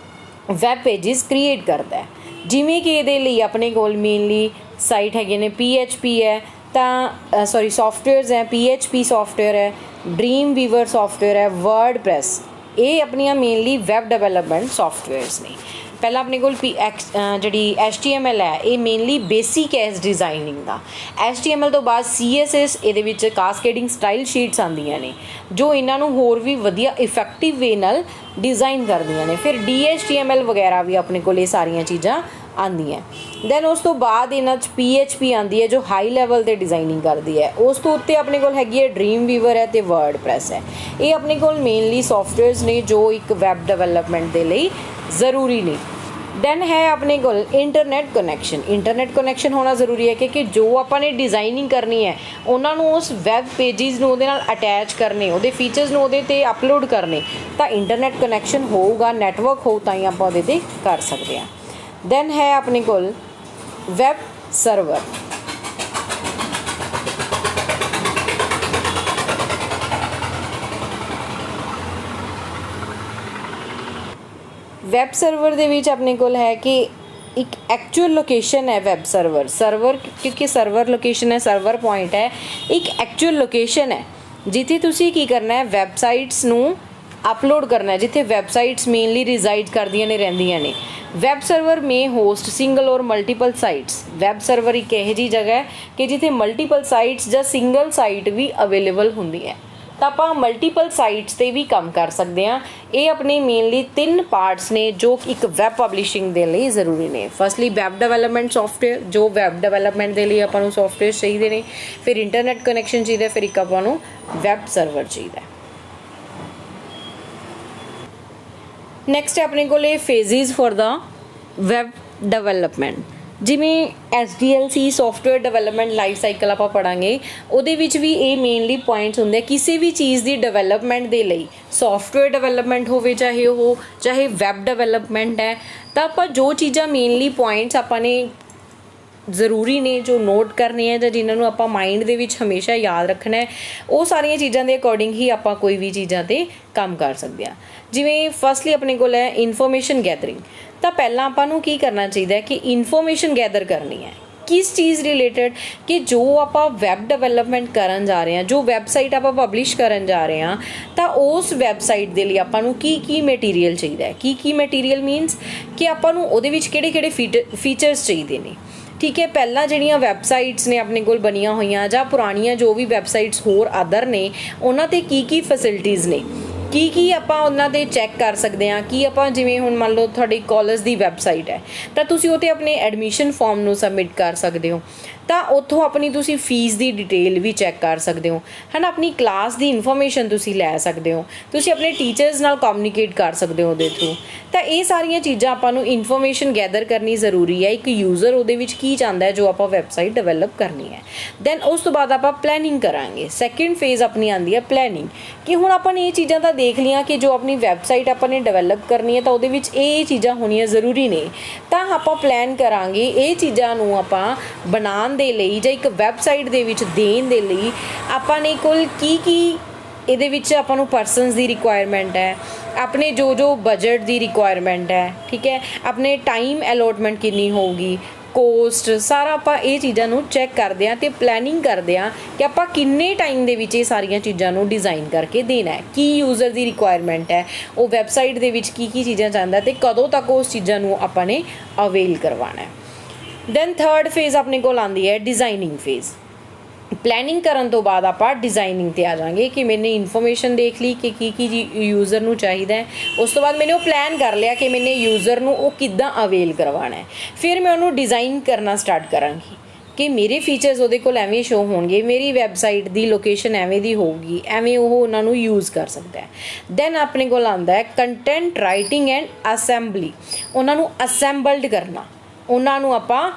ਵੈਬ ਪੇਜਿਸ ਕ੍ਰੀਏਟ ਕਰਦਾ ਹੈ। ਜਿਵੇਂ ਕਿ ਇਹਦੇ ਲਈ ਆਪਣੇ ਕੋਲ ਮੇਨਲੀ ਸਾਈਟ ਹੈਗੇ ਨੇ, PHP ਹੈ ਤਾਂ ਸੌਫਟਵੇਅਰਸ ਹੈ, PHP ਸੌਫਟਵੇਅਰ ਹੈ, ਡਰੀਮ ਵੀਵਰ ਸੌਫਟਵੇਅਰ ਹੈ, ਵਰਡਪ੍ਰੈਸ, ਇਹ ਆਪਣੀਆਂ ਮੇਨਲੀ ਵੈਬ ਡਿਵੈਲਪਮੈਂਟ ਸੌਫਟਵੇਅਰਸ ਨੇ। ਪਹਿਲਾਂ ਆਪਣੇ ਕੋਲ ਜਿਹੜੀ HTML ਹੈ ਇਹ ਮੇਨਲੀ ਬੇਸਿਕ ਹੈ ਇਸ ਡਿਜ਼ਾਈਨਿੰਗ ਦਾ। HTML ਤੋਂ ਬਾਅਦ CSS, ਇਹਦੇ ਵਿੱਚ ਕਾਸਕੇਡਿੰਗ ਸਟਾਈਲ ਸ਼ੀਟਸ ਆਉਂਦੀਆਂ ਨੇ ਜੋ ਇਹਨਾਂ ਨੂੰ ਹੋਰ ਵੀ ਵਧੀਆ ਇਫੈਕਟਿਵ ਵੇ ਨਾਲ ਡਿਜ਼ਾਈਨ ਕਰਦੀਆਂ ਨੇ। ਫਿਰ DHTML ਵਗੈਰਾ ਵੀ ਆਪਣੇ ਕੋਲ ਇਹ ਸਾਰੀਆਂ ਚੀਜ਼ਾਂ ਆਉਂਦੀਆਂ। ਦੈਨ ਉਸ ਤੋਂ ਬਾਅਦ ਇਹਨਾਂ 'ਚ PHP ਆਉਂਦੀ ਹੈ ਜੋ ਹਾਈ ਲੈਵਲ 'ਤੇ ਡਿਜ਼ਾਈਨਿੰਗ ਕਰਦੀ ਹੈ। ਉਸ ਤੋਂ ਉੱਤੇ ਆਪਣੇ ਕੋਲ ਹੈਗੀ ਹੈ ਡਰੀਮ ਵੀਵਰ ਹੈ ਅਤੇ ਵਰਡਪ੍ਰੈਸ ਹੈ। ਇਹ ਆਪਣੇ ਕੋਲ ਮੇਨਲੀ ਸੌਫਟਵੇਅਰਸ ਨੇ ਜੋ ਇੱਕ ਵੈਬ ਡਿਵੈਲਪਮੈਂਟ ਦੇ ਲਈ ਜ਼ਰੂਰੀ ਨੇ। ਦੈਨ ਹੈ ਆਪਣੇ ਕੋਲ ਇੰਟਰਨੈਟ ਕਨੈਕਸ਼ਨ ਹੋਣਾ ਜ਼ਰੂਰੀ ਹੈ, ਕਿਉਂਕਿ ਜੋ ਆਪਾਂ ਨੇ ਡਿਜ਼ਾਈਨਿੰਗ ਕਰਨੀ ਹੈ ਉਹਨਾਂ ਨੂੰ ਉਸ ਵੈਬ ਪੇਜਿਸ ਨੂੰ ਉਹਦੇ ਨਾਲ ਅਟੈਚ ਕਰਨੇ, ਉਹਦੇ ਫੀਚਰਸ ਨੂੰ ਉਹਦੇ 'ਤੇ ਅਪਲੋਡ ਕਰਨੇ, ਤਾਂ ਇੰਟਰਨੈਟ ਕਨੈਕਸ਼ਨ ਹੋਊਗਾ, ਨੈਟਵਰਕ ਹੋਊ ਤਾਂ ਹੀ ਆਪਾਂ ਉਹਦੇ 'ਤੇ ਕਰ ਸਕਦੇ ਹਾਂ। ਦੈਨ ਹੈ ਆਪਣੇ ਕੋਲ ਵੈਬ ਸਰਵਰ। ਵੈਬ ਸਰਵਰ ਦੇ ਵਿੱਚ ਆਪਣੇ ਕੋਲ ਹੈ ਕਿ ਇੱਕ ਐਕਚੁਅਲ ਲੋਕੇਸ਼ਨ ਹੈ ਵੈਬ ਸਰਵਰ ਕਿਉਂਕਿ ਸਰਵਰ ਲੋਕੇਸ਼ਨ ਹੈ, ਸਰਵਰ ਪੁਆਇੰਟ ਹੈ, ਇੱਕ ਐਕਚੁਅਲ ਲੋਕੇਸ਼ਨ ਹੈ ਜਿੱਥੇ ਤੁਸੀਂ ਕੀ ਕਰਨਾ ਹੈ, ਵੈਬਸਾਈਟਸ ਨੂੰ ਅਪਲੋਡ ਕਰਨਾ ਹੈ, ਜਿੱਥੇ ਵੈਬਸਾਈਟਸ ਮੇਨਲੀ ਰਿਜ਼ਾਈਡ ਕਰਦੀਆਂ ਨੇ, ਰਹਿੰਦੀਆਂ ਨੇ। ਵੈਬ ਸਰਵਰ ਮੇ ਹੋਸਟ ਸਿੰਗਲ ਔਰ ਮਲਟੀਪਲ ਸਾਈਟਸ। ਵੈਬ ਸਰਵਰ ਇੱਕ ਇਹੋ ਜਿਹੀ ਜਗ੍ਹਾ ਹੈ ਕਿ ਜਿੱਥੇ ਮਲਟੀਪਲ ਸਾਈਟਸ ਜਾਂ ਸਿੰਗਲ ਸਾਈਟ ਵੀ ਅਵੇਲੇਬਲ ਹੁੰਦੀ ਹੈ, ਤਾਂ ਆਪਾਂ ਮਲਟੀਪਲ ਸਾਈਟਸ 'ਤੇ ਵੀ ਕੰਮ ਕਰ ਸਕਦੇ ਹਾਂ। ਇਹ ਆਪਣੇ ਮੇਨਲੀ 3 ਪਾਰਟਸ ਨੇ ਜੋ ਇੱਕ ਵੈਬ ਪਬਲਿਸ਼ਿੰਗ ਦੇ ਲਈ ਜ਼ਰੂਰੀ ਨੇ। ਫਸਟਲੀ ਵੈਬ ਡਿਵੈਲਪਮੈਂਟ ਸੌਫਟਵੇਅਰ, ਜੋ ਵੈਬ ਡਿਵੈਲਪਮੈਂਟ ਦੇ ਲਈ ਆਪਾਂ ਨੂੰ ਸੌਫਟਵੇਅਰ ਚਾਹੀਦੇ ਨੇ। ਫਿਰ ਇੰਟਰਨੈਟ ਕਨੈਕਸ਼ਨ ਚਾਹੀਦਾ, ਫਿਰ ਇੱਕ ਆਪਾਂ ਨੂੰ ਵੈਬ ਸਰਵਰ ਚਾਹੀਦਾ। ਨੈਕਸਟ ਆਪਣੇ ਕੋਲ ਇਹ ਫੇਜ਼ਿਸ ਫॉर ਦਾ ਵੈਬ ਡਿਵੈਲਪਮੈਂਟ। ਜਿਵੇਂ SDLC software development life cycle ਆਪਾਂ ਪੜ੍ਹਾਂਗੇ, ਉਹਦੇ ਵਿੱਚ ਵੀ ਇਹ ਮੇਨਲੀ ਪੁਆਇੰਟਸ ਹੁੰਦੇ ਕਿਸੇ ਵੀ ਚੀਜ਼ ਦੀ ਡਿਵੈਲਪਮੈਂਟ ਦੇ ਲਈ, ਸੌਫਟਵੇਅਰ ਡਿਵੈਲਪਮੈਂਟ ਹੋਵੇ ਚਾਹੇ ਵੈਬ ਡਿਵੈਲਪਮੈਂਟ ਹੈ, ਤਾਂ ਆਪਾਂ ਜੋ ਚੀਜ਼ਾਂ ਮੇਨਲੀ ਪੁਆਇੰਟਸ ਆਪਾਂ ਨੇ ਜ਼ਰੂਰੀ ਨੇ ਜੋ ਨੋਟ ਕਰਨੇ ਹੈ ਜਾਂ ਜਿਨ੍ਹਾਂ ਨੂੰ ਆਪਾਂ ਮਾਈਂਡ ਦੇ ਵਿੱਚ ਹਮੇਸ਼ਾ ਯਾਦ ਰੱਖਣਾ ਹੈ, ਉਹ ਸਾਰੀਆਂ ਚੀਜ਼ਾਂ ਦੇ ਅਕੋਰਡਿੰਗ ਹੀ ਆਪਾਂ ਕੋਈ ਵੀ ਚੀਜ਼ਾਂ 'ਤੇ ਕੰਮ ਕਰ ਸਕਦੇ ਹਾਂ। ਜਿਵੇਂ ਫਸਟਲੀ ਆਪਣੇ ਕੋਲ ਹੈ ਇਨਫੋਰਮੇਸ਼ਨ ਗੈਦਰਿੰਗ। ਤਾਂ ਪਹਿਲਾਂ ਆਪਾਂ ਨੂੰ ਕੀ ਕਰਨਾ ਚਾਹੀਦਾ ਹੈ ਕਿ ਇਨਫੋਰਮੇਸ਼ਨ ਗੈਦਰ ਕਰਨੀ ਹੈ ਕਿਸ ਚੀਜ਼ ਰਿਲੇਟਡ, ਕਿ ਜੋ ਆਪਾਂ ਵੈਬ ਡਿਵੈਲਪਮੈਂਟ ਕਰਨ ਜਾ ਰਹੇ ਹਾਂ, ਜੋ ਵੈਬਸਾਈਟ ਆਪਾਂ ਪਬਲਿਸ਼ ਕਰਨ ਜਾ ਰਹੇ ਹਾਂ, ਤਾਂ ਉਸ ਵੈਬਸਾਈਟ ਦੇ ਲਈ ਆਪਾਂ ਨੂੰ ਕੀ ਮਟੀਰੀਅਲ ਚਾਹੀਦਾ ਹੈ। ਕੀ ਮਟੀਰੀਅਲ ਮੀਨਸ ਕਿ ਆਪਾਂ ਨੂੰ ਉਹਦੇ ਵਿੱਚ ਕਿਹੜੇ ਫੀਚਰਸ ਚਾਹੀਦੇ ਨੇ। ਠੀਕ ਹੈ, ਪਹਿਲਾਂ ਜਿਹੜੀਆਂ ਵੈਬਸਾਈਟਸ ਨੇ ਆਪਣੇ ਕੋਲ ਬਣੀਆਂ ਹੋਈਆਂ ਜਾਂ ਪੁਰਾਣੀਆਂ ਜੋ ਵੀ ਵੈਬਸਾਈਟਸ ਹੋਰ ਅਦਰ ਨੇ, ਉਹਨਾਂ 'ਤੇ ਕੀ ਫੈਸਿਲਿਟੀਜ਼ ਨੇ, ਕੀ ਆਪਾਂ ਉਹਨਾਂ 'ਤੇ ਚੈੱਕ ਕਰ ਸਕਦੇ ਹਾਂ। ਕਿ ਆਪਾਂ ਜਿਵੇਂ ਹੁਣ ਮੰਨ ਲਓ ਤੁਹਾਡੀ ਕਾਲਜ ਦੀ ਵੈਬਸਾਈਟ ਹੈ, ਤਾਂ ਤੁਸੀਂ ਉਹ 'ਤੇ ਆਪਣੇ ਐਡਮਿਸ਼ਨ ਫਾਰਮ ਨੂੰ ਸਬਮਿਟ ਕਰ ਸਕਦੇ ਹੋ, ਤਾਂ ਉੱਥੋਂ ਆਪਣੀ ਤੁਸੀਂ ਫੀਸ ਦੀ ਡਿਟੇਲ ਵੀ ਚੈੱਕ ਕਰ ਸਕਦੇ ਹੋ, ਹੈ ਨਾ। ਆਪਣੀ ਕਲਾਸ ਦੀ ਇਨਫੋਰਮੇਸ਼ਨ ਤੁਸੀਂ ਲੈ ਸਕਦੇ ਹੋ, ਤੁਸੀਂ ਆਪਣੇ ਟੀਚਰਸ ਨਾਲ ਕਮਿਊਨੀਕੇਟ ਕਰ ਸਕਦੇ ਹੋ ਉਹਦੇ ਥਰੂ। ਤਾਂ ਇਹ ਸਾਰੀਆਂ ਚੀਜ਼ਾਂ ਆਪਾਂ ਨੂੰ ਇਨਫੋਰਮੇਸ਼ਨ ਗੈਦਰ ਕਰਨੀ ਜ਼ਰੂਰੀ ਹੈ। ਇੱਕ ਯੂਜ਼ਰ ਉਹਦੇ ਵਿੱਚ ਕੀ ਚਾਹੁੰਦਾ ਹੈ ਜੋ ਆਪਾਂ ਵੈਬਸਾਈਟ ਡਿਵੈਲਪ ਕਰਨੀ ਹੈ। ਦੈਨ ਉਸ ਤੋਂ ਬਾਅਦ ਆਪਾਂ ਪਲੈਨਿੰਗ ਕਰਾਂਗੇ। ਸੈਕਿੰਡ ਫੇਜ਼ ਆਪਣੀ ਆਉਂਦੀ ਹੈ ਪਲੈਨਿੰਗ, ਕਿ ਹੁਣ ਆਪਾਂ ਨੇ ਇਹ ਚੀਜ਼ਾਂ ਤਾਂ देख लिया कि जो अपनी वैबसाइट ਆਪਾਂ ਨੇ ਡਿਵੈਲਪ ਕਰਨੀ ਹੈ ਤਾਂ ਉਹਦੇ ਵਿੱਚ ਇਹ ਚੀਜ਼ਾਂ ਹੋਣੀਆਂ ਜ਼ਰੂਰੀ ਨੇ, ਤਾਂ ਆਪਾਂ ਪਲਾਨ ਕਰਾਂਗੇ ਇਹ ਚੀਜ਼ਾਂ ਨੂੰ ਆਪਾਂ ਬਣਾਉਣ ਦੇ ਲਈ ਜਾਂ ਇੱਕ ਵੈਬਸਾਈਟ ਦੇ ਵਿੱਚ ਦੇਣ ਦੇ ਲਈ ਆਪਾਂ ਨੇ ਕੋਲ ਕੀ ਇਹਦੇ ਵਿੱਚ ਆਪਾਂ ਨੂੰ ਪਰਸਨਸ ਦੀ ਰਿਕੁਆਇਰਮੈਂਟ ਹੈ, ਆਪਣੇ ਜੋ ਬਜਟ ਦੀ ਰਿਕੁਆਇਰਮੈਂਟ ਹੈ, ਠੀਕ ਹੈ, ਆਪਣੇ ਟਾਈਮ ਅਲੋਟਮੈਂਟ ਕਿੰਨੀ ਹੋਊਗੀ, ਕੋਸਟ, ਸਾਰਾ ਆਪਾਂ ਇਹ ਚੀਜ਼ਾਂ ਨੂੰ ਚੈੱਕ ਕਰਦੇ ਹਾਂ ਅਤੇ ਪਲੈਨਿੰਗ ਕਰਦੇ ਹਾਂ ਕਿ ਆਪਾਂ ਕਿੰਨੇ ਟਾਈਮ ਦੇ ਵਿੱਚ ਇਹ ਸਾਰੀਆਂ ਚੀਜ਼ਾਂ ਨੂੰ ਡਿਜ਼ਾਈਨ ਕਰਕੇ ਦੇਣਾ ਹੈ, ਕੀ ਯੂਜ਼ਰ ਦੀ ਰਿਕੁਆਇਰਮੈਂਟ ਹੈ, ਉਹ ਵੈਬਸਾਈਟ ਦੇ ਵਿੱਚ ਕੀ ਚੀਜ਼ਾਂ ਚਾਹੁੰਦਾ ਅਤੇ ਕਦੋਂ ਤੱਕ ਉਸ ਚੀਜ਼ਾਂ ਨੂੰ ਆਪਾਂ ਨੇ ਅਵੇਲ ਕਰਵਾਉਣਾ ਹੈ। ਦੈਨ ਥਰਡ ਫੇਜ਼ ਆਪਣੇ ਕੋਲ ਆਉਂਦੀ ਹੈ ਡਿਜ਼ਾਈਨਿੰਗ ਫੇਜ਼। ਪਲੈਨਿੰਗ ਕਰਨ ਤੋਂ ਬਾਅਦ ਆਪਾਂ ਡਿਜ਼ਾਈਨਿੰਗ 'ਤੇ ਆ ਜਾਵਾਂਗੇ ਕਿ ਮੈਨੇ ਇਨਫੋਰਮੇਸ਼ਨ ਦੇਖ ਲਈ ਕਿ ਕੀ ਯੂਜ਼ਰ ਨੂੰ ਚਾਹੀਦਾ ਹੈ, ਉਸ ਤੋਂ ਬਾਅਦ ਮੈਨੇ ਉਹ ਪਲਾਨ ਕਰ ਲਿਆ ਕਿ ਮੈਨੇ ਯੂਜ਼ਰ ਨੂੰ ਉਹ ਕਿੱਦਾਂ ਅਵੇਲ ਕਰਵਾਉਣਾ ਹੈ, ਫਿਰ ਮੈਂ ਉਹਨੂੰ ਡਿਜ਼ਾਈਨ ਕਰਨਾ ਸਟਾਰਟ ਕਰਾਂਗੀ ਕਿ ਮੇਰੇ ਫੀਚਰਸ ਉਹਦੇ ਕੋਲ ਐਵੇਂ ਸ਼ੋ ਹੋਣਗੇ, ਮੇਰੀ ਵੈਬਸਾਈਟ ਦੀ ਲੋਕੇਸ਼ਨ ਐਵੇਂ ਦੀ ਹੋਊਗੀ, ਐਵੇਂ ਉਹ ਉਹਨਾਂ ਨੂੰ ਯੂਜ਼ ਕਰ ਸਕਦਾ ਹੈ। ਦੈਨ ਆਪਣੇ ਕੋਲ ਆਉਂਦਾ ਹੈ ਕੰਟੈਂਟ ਰਾਈਟਿੰਗ ਐਂਡ ਅਸੈਂਬਲੀ, ਉਹਨਾਂ ਨੂੰ ਅਸੈਂਬਲਡ ਕਰਨਾ, ਉਹਨਾਂ ਨੂੰ ਆਪਾਂ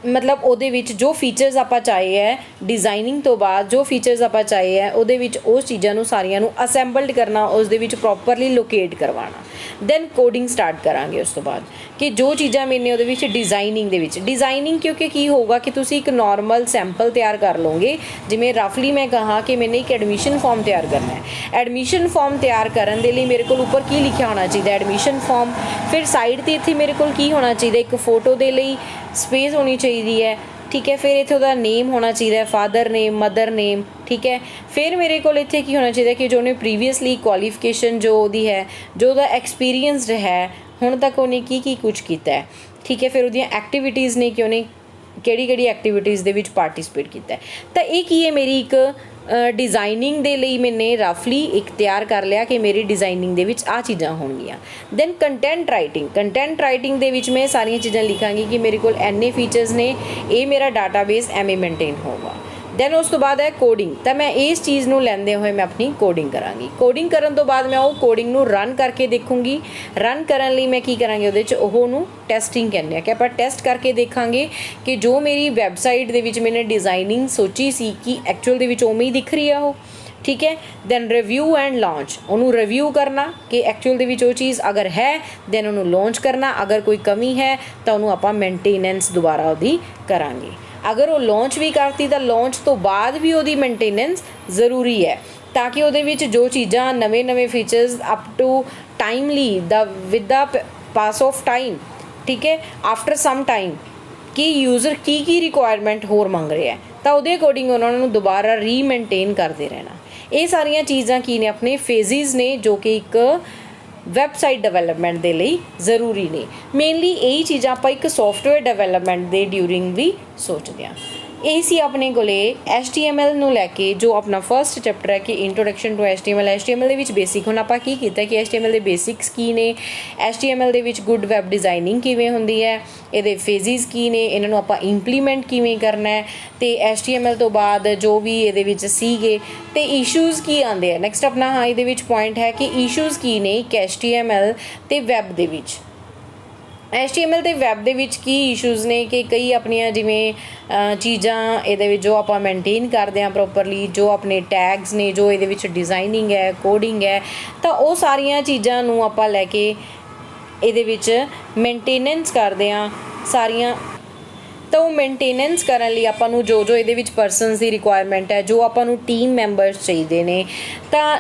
ਮਤਲਬ ਉਹਦੇ ਵਿੱਚ ਜੋ ਫੀਚਰਸ ਆਪਾਂ ਚਾਹੇ ਹੈ ਡਿਜ਼ਾਈਨਿੰਗ ਤੋਂ ਬਾਅਦ ਜੋ ਫੀਚਰਸ ਆਪਾਂ ਚਾਹੇ ਹੈ ਉਹਦੇ ਵਿੱਚ ਉਸ ਚੀਜ਼ਾਂ ਨੂੰ ਸਾਰੀਆਂ ਨੂੰ ਅਸੈਂਬਲਡ ਕਰਨਾ, ਉਸ ਦੇ ਵਿੱਚ ਪ੍ਰੋਪਰਲੀ ਲੋਕੇਟ ਕਰਵਾਉਣਾ। ਦੈਨ ਕੋਡਿੰਗ ਸਟਾਰਟ ਕਰਾਂਗੇ ਉਸ ਤੋਂ ਬਾਅਦ ਕਿ ਜੋ ਚੀਜ਼ਾਂ ਮੈਨੇ ਉਹਦੇ ਵਿੱਚ ਡਿਜ਼ਾਈਨਿੰਗ ਕਿਉਂਕਿ ਕੀ ਹੋਊਗਾ ਕਿ ਤੁਸੀਂ ਇੱਕ ਨੋਰਮਲ ਸੈਂਪਲ ਤਿਆਰ ਕਰ ਲਓਗੇ, ਜਿਵੇਂ ਰਫਲੀ ਮੈਂ ਕਹਾ ਕਿ ਮੈਨੇ ਇੱਕ ਐਡਮਿਸ਼ਨ ਫਾਰਮ ਤਿਆਰ ਕਰਨਾ ਹੈ, ਐਡਮਿਸ਼ਨ ਫਾਰਮ ਤਿਆਰ ਕਰਨ ਦੇ ਲਈ ਮੇਰੇ ਕੋਲ ਉੱਪਰ ਕੀ ਲਿਖਿਆ ਹੋਣਾ ਚਾਹੀਦਾ, ਐਡਮਿਸ਼ਨ ਫਾਰਮ, ਫਿਰ ਸਾਈਡ 'ਤੇ ਇੱਥੇ ਮੇਰੇ ਕੋਲ ਕੀ ਹੋਣਾ ਚਾਹੀਦਾ, ਇੱਕ ਫੋਟੋ ਦੇ ਲਈ ਸਪੇਸ ਹੋਣੀ ਚਾਹੀਦੀ ਹੈ, ਠੀਕ ਹੈ, ਫਿਰ ਇੱਥੇ ਉਹਦਾ ਨੇਮ ਹੋਣਾ ਚਾਹੀਦਾ, ਫਾਦਰ ਨੇਮ, ਮਦਰ ਨੇਮ, ਠੀਕ ਹੈ, ਫਿਰ ਮੇਰੇ ਕੋਲ ਇੱਥੇ ਕੀ ਹੋਣਾ ਚਾਹੀਦਾ ਕਿ ਜੋ ਉਹਨੇ ਪ੍ਰੀਵੀਅਸਲੀ ਕੁਆਲੀਫਿਕੇਸ਼ਨ ਜੋ ਉਹਦੀ ਹੈ, ਜੋ ਉਹਦਾ ਐਕਸਪੀਰੀਅੰਸਡ ਹੈ, ਹੁਣ ਤੱਕ ਉਹਨੇ ਕੀ ਕੁਛ ਕੀਤਾ ਹੈ, ਠੀਕ ਹੈ, ਫਿਰ ਉਹਦੀਆਂ ਐਕਟੀਵਿਟੀਜ਼ ਨੇ ਕਿ ਉਹਨੇ ਕਿਹੜੀ ਐਕਟੀਵਿਟੀਜ਼ ਦੇ ਵਿੱਚ ਪਾਰਟੀਸਪੇਟ ਕੀਤਾ ਹੈ। ਤਾਂ ਇਹ ਕੀ ਹੈ ਮੇਰੀ ਇੱਕ ਡਿਜ਼ਾਈਨਿੰਗ ਦੇ ਲਈ ਮੈਨੇ ਰਫਲੀ ਇੱਕ ਤਿਆਰ ਕਰ ਲਿਆ ਕਿ ਮੇਰੀ ਡਿਜ਼ਾਈਨਿੰਗ ਦੇ ਵਿੱਚ ਆਹ ਚੀਜ਼ਾਂ ਹੋਣਗੀਆਂ। ਦੈਨ ਕੰਟੈਂਟ ਰਾਈਟਿੰਗ ਦੇ ਵਿੱਚ ਮੈਂ ਸਾਰੀਆਂ ਚੀਜ਼ਾਂ ਲਿਖਾਂਗੀ ਕਿ ਮੇਰੇ ਕੋਲ ਇੰਨੇ ਫੀਚਰਸ ਨੇ, ਇਹ ਮੇਰਾ ਡਾਟਾਬੇਸ ਐਵੇਂ ਮੇਨਟੇਨ ਹੋਊਗਾ। ਦੈਨ ਉਸ ਤੋਂ ਬਾਅਦ ਹੈ ਕੋਡਿੰਗ, ਤਾਂ ਮੈਂ ਇਸ ਚੀਜ਼ ਨੂੰ ਲੈਂਦੇ ਹੋਏ ਮੈਂ ਆਪਣੀ ਕੋਡਿੰਗ ਕਰਾਂਗੀ। ਕੋਡਿੰਗ ਕਰਨ ਤੋਂ ਬਾਅਦ ਮੈਂ ਉਹ ਕੋਡਿੰਗ ਨੂੰ ਰਨ ਕਰਕੇ ਦੇਖੂੰਗੀ। ਰਨ ਕਰਨ ਲਈ ਮੈਂ ਕੀ ਕਰਾਂਗੀ, ਉਹਦੇ 'ਚ ਉਹਨੂੰ ਟੈਸਟਿੰਗ ਕਹਿੰਦੇ ਆ ਕਿ ਆਪਾਂ ਟੈਸਟ ਕਰਕੇ ਦੇਖਾਂਗੇ ਕਿ ਜੋ ਮੇਰੀ ਵੈਬਸਾਈਟ ਦੇ ਵਿੱਚ ਮੈंने ਡਿਜ਼ਾਈਨਿੰਗ ਸੋਚੀ ਸੀ ਕਿ ਐਕਚੁਅਲ ਦੇ ਵਿੱਚ ਉਵੇਂ ਹੀ ਦਿਖ ਰਹੀ ਆ ਉਹ, ਠੀਕ ਹੈ। ਦੈਨ ਰਿਵਿਊ ਐਂਡ ਲਾਂਚ, ਉਹਨੂੰ ਰਿਵਿਊ ਕਰਨਾ ਕਿ ਐਕਚੁਅਲ ਦੇ ਵਿੱਚ ਉਹ ਚੀਜ਼ ਅਗਰ ਹੈ ਦੈਨ ਉਹਨੂੰ ਲਾਂਚ ਕਰਨਾ, ਅਗਰ ਕੋਈ ਕਮੀ ਹੈ ਤਾਂ ਉਹਨੂੰ ਆਪਾਂ ਮੇਨਟੇਨੈਂਸ ਦੁਬਾਰਾ ਉਹਦੀ ਕਰਾਂਗੇ। ਅਗਰ ਉਹ ਲਾਂਚ ਵੀ ਕਰਤੀ ਤਾਂ ਲਾਂਚ ਤੋਂ ਬਾਅਦ ਵੀ ਉਹਦੀ ਮੇਨਟੇਨੈਂਸ ਜ਼ਰੂਰੀ ਹੈ ਤਾਂ ਕਿ ਉਹਦੇ ਵਿੱਚ ਜੋ ਚੀਜ਼ਾਂ ਨਵੇਂ features up to timely with the pass of time, ਠੀਕ ਹੈ, ਆਫਟਰ ਸਮ ਟਾਈਮ ਕਿ ਯੂਜ਼ਰ ਕੀ ਰਿਕੁਆਇਰਮੈਂਟ ਹੋਰ ਮੰਗ ਰਿਹਾ ਤਾਂ ਉਹਦੇ ਅਕੋਰਡਿੰਗ ਉਹਨਾਂ ਨੂੰ ਦੁਬਾਰਾ ਰੀਮੇਨਟੇਨ ਕਰਦੇ ਰਹਿਣਾ। ਇਹ ਸਾਰੀਆਂ ਚੀਜ਼ਾਂ ਕੀ ਨੇ, ਆਪਣੇ ਫੇਜ਼ਿਸ ਨੇ ਜੋ ਕਿ ਇੱਕ ਵੈਬਸਾਈਟ ਡਿਵੈਲਪਮੈਂਟ ਦੇ ਲਈ ਜ਼ਰੂਰੀ ਨੇ। ਮੇਨਲੀ ਇਹੀ ਚੀਜ਼ਾਂ ਆਪਾਂ ਇੱਕ ਸੌਫਟਵੇਅਰ ਡਿਵੈਲਪਮੈਂਟ ਦੇ ਡਿਊਰਿੰਗ ਵੀ ਸੋਚਦੇ ਹਾਂ। ਇਹ ਸੀ ਆਪਣੇ ਕੋਲੇ HTML ਨੂੰ ਲੈ ਕੇ ਜੋ ਆਪਣਾ ਫਸਟ ਚੈਪਟਰ ਹੈ ਕਿ ਇੰਟਰੋਡਕਸ਼ਨ ਟੂ HTML ਦੇ ਵਿੱਚ ਬੇਸਿਕ। ਹੁਣ ਆਪਾਂ ਕੀ ਕੀਤਾ ਕਿ HTML ਦੇ ਬੇਸਿਕਸ ਕੀ ਨੇ, HTML ਦੇ ਵਿੱਚ ਗੁੱਡ ਵੈਬ ਡਿਜ਼ਾਈਨਿੰਗ ਕਿਵੇਂ ਹੁੰਦੀ ਹੈ, ਇਹਦੇ ਫੇਜ਼ਿਸ ਕੀ ਨੇ, ਇਹਨਾਂ ਨੂੰ ਆਪਾਂ ਇੰਪਲੀਮੈਂਟ ਕਿਵੇਂ ਕਰਨਾ ਹੈ, ਅਤੇ HTML ਤੋਂ ਬਾਅਦ ਜੋ ਵੀ ਇਹਦੇ ਵਿੱਚ ਸੀਗੇ ਅਤੇ ਇਸ਼ੂਜ਼ ਕੀ ਆਉਂਦੇ ਆ। ਨੈਕਸਟ ਆਪਣਾ ਇਹਦੇ ਵਿੱਚ ਪੁਆਇੰਟ ਹੈ ਕਿ ਇਸ਼ੂਜ਼ ਕੀ ਨੇ ਇੱਕ HTML ਅਤੇ ਵੈਬ ਦੇ ਵਿੱਚ। HTML ਅਤੇ ਵੈਬ ਦੇ ਵਿੱਚ ਕੀ ਇਸ਼ੂਜ਼ ਨੇ ਕਿ ਕਈ ਆਪਣੀਆਂ ਜਿਵੇਂ ਚੀਜ਼ਾਂ ਇਹਦੇ ਵਿੱਚ ਜੋ ਆਪਾਂ ਮੇਨਟੇਨ ਕਰਦੇ ਹਾਂ ਪ੍ਰੋਪਰਲੀ, ਜੋ ਆਪਣੇ ਟੈਗਸ ਨੇ, ਜੋ ਇਹਦੇ ਵਿੱਚ ਡਿਜ਼ਾਈਨਿੰਗ ਹੈ, ਕੋਡਿੰਗ ਹੈ, ਤਾਂ ਉਹ ਸਾਰੀਆਂ ਚੀਜ਼ਾਂ ਨੂੰ ਆਪਾਂ ਲੈ ਕੇ ਇਹਦੇ ਵਿੱਚ ਮੇਨਟੇਨੈਂਸ ਕਰਦੇ ਹਾਂ ਸਾਰੀਆਂ। ਤਾਂ ਉਹ ਮੇਨਟੇਨੈਂਸ ਕਰਨ ਲਈ ਆਪਾਂ ਨੂੰ ਜੋ ਇਹਦੇ ਵਿੱਚ ਪਰਸਨਸ ਦੀ ਰਿਕੁਆਇਰਮੈਂਟ ਹੈ, ਜੋ ਆਪਾਂ ਨੂੰ ਟੀਮ ਮੈਂਬਰਸ ਚਾਹੀਦੇ ਨੇ, ਤਾਂ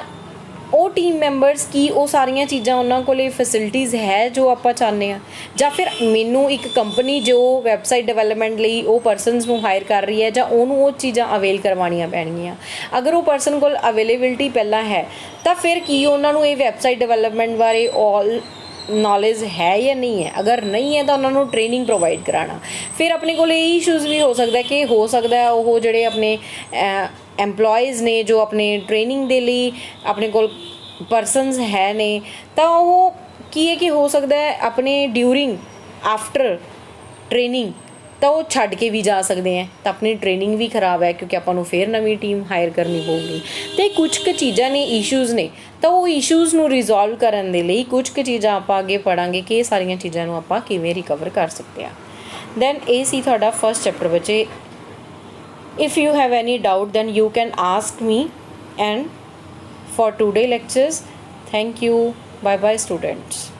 ਉਹ ਟੀਮ ਮੈਂਬਰਸ ਕੀ ਉਹ ਸਾਰੀਆਂ ਚੀਜ਼ਾਂ ਉਹਨਾਂ ਕੋਲ ਫੈਸਿਲਿਟੀਜ਼ ਹੈ ਜੋ ਆਪਾਂ ਚਾਹੁੰਦੇ ਹਾਂ, ਜਾਂ ਫਿਰ ਮੈਨੂੰ ਇੱਕ ਕੰਪਨੀ ਜੋ ਵੈਬਸਾਈਟ ਡਿਵੈਲਪਮੈਂਟ ਲਈ ਉਹ ਪਰਸਨਸ ਨੂੰ ਹਾਇਰ ਕਰ ਰਹੀ ਹੈ ਜਾਂ ਉਹਨੂੰ ਉਹ ਚੀਜ਼ਾਂ ਅਵੇਲ ਕਰਵਾਉਣੀਆਂ ਪੈਣਗੀਆਂ। ਅਗਰ ਉਹ ਪਰਸਨ ਕੋਲ ਅਵੇਲੇਬਿਲਿਟੀ ਪਹਿਲਾਂ ਹੈ ਤਾਂ ਫਿਰ ਕੀ ਉਹਨਾਂ ਨੂੰ ਇਹ ਵੈਬਸਾਈਟ ਡਿਵੈਲਪਮੈਂਟ ਬਾਰੇ ਆਲ ਨੌਲੇਜ ਹੈ ਜਾਂ ਨਹੀਂ ਹੈ। ਅਗਰ ਨਹੀਂ ਹੈ ਤਾਂ ਉਹਨਾਂ ਨੂੰ ਟ੍ਰੇਨਿੰਗ ਪ੍ਰੋਵਾਈਡ ਕਰਾਉਣਾ। ਫਿਰ ਆਪਣੇ ਕੋਲ ਇਹ ਇਸ਼ੂਜ਼ ਵੀ ਹੋ ਸਕਦਾ ਉਹ ਜਿਹੜੇ ਆਪਣੇ ਐਮਪਲੋਈਜ਼ ਨੇ ਜੋ ਆਪਣੇ ਟ੍ਰੇਨਿੰਗ ਦੇ ਲਈ ਆਪਣੇ ਕੋਲ ਪਰਸਨਸ ਹੈ ਨੇ, ਤਾਂ ਉਹ ਕੀ ਹੈ ਕਿ ਹੋ ਸਕਦਾ ਹੈ ਆਪਣੇ ਡਿਊਰਿੰਗ ਆਫਟਰ ਟ੍ਰੇਨਿੰਗ ਤਾਂ ਉਹ ਛੱਡ ਕੇ ਵੀ ਜਾ ਸਕਦੇ ਹੈ, ਤਾਂ ਆਪਣੀ ਟ੍ਰੇਨਿੰਗ ਵੀ ਖਰਾਬ ਹੈ ਕਿਉਂਕਿ ਆਪਾਂ ਨੂੰ ਫਿਰ ਨਵੀਂ ਟੀਮ ਹਾਇਰ ਕਰਨੀ ਪਊਗੀ। ਅਤੇ ਕੁਝ ਕੁ ਚੀਜ਼ਾਂ ਨੇ ਇਸ਼ੂਜ਼ ਨੇ, ਤਾਂ ਉਹ ਇਸ਼ੂਜ਼ ਨੂੰ ਰਿਜ਼ੋਲਵ ਕਰਨ ਦੇ ਲਈ ਕੁਝ ਕੁ ਚੀਜ਼ਾਂ ਆਪਾਂ ਅੱਗੇ ਪੜ੍ਹਾਂਗੇ ਕਿ ਇਹ ਸਾਰੀਆਂ ਚੀਜ਼ਾਂ ਨੂੰ ਆਪਾਂ ਕਿਵੇਂ ਰਿਕਵਰ ਕਰ ਸਕਦੇ ਹਾਂ। ਦੈਨ ਇਹ ਸੀ ਤੁਹਾਡਾ ਫਸਟ ਚੈਪਟਰ ਬੱਚੇ। If you have any doubt then you can ask me and for today lectures. Thank you. Bye bye students.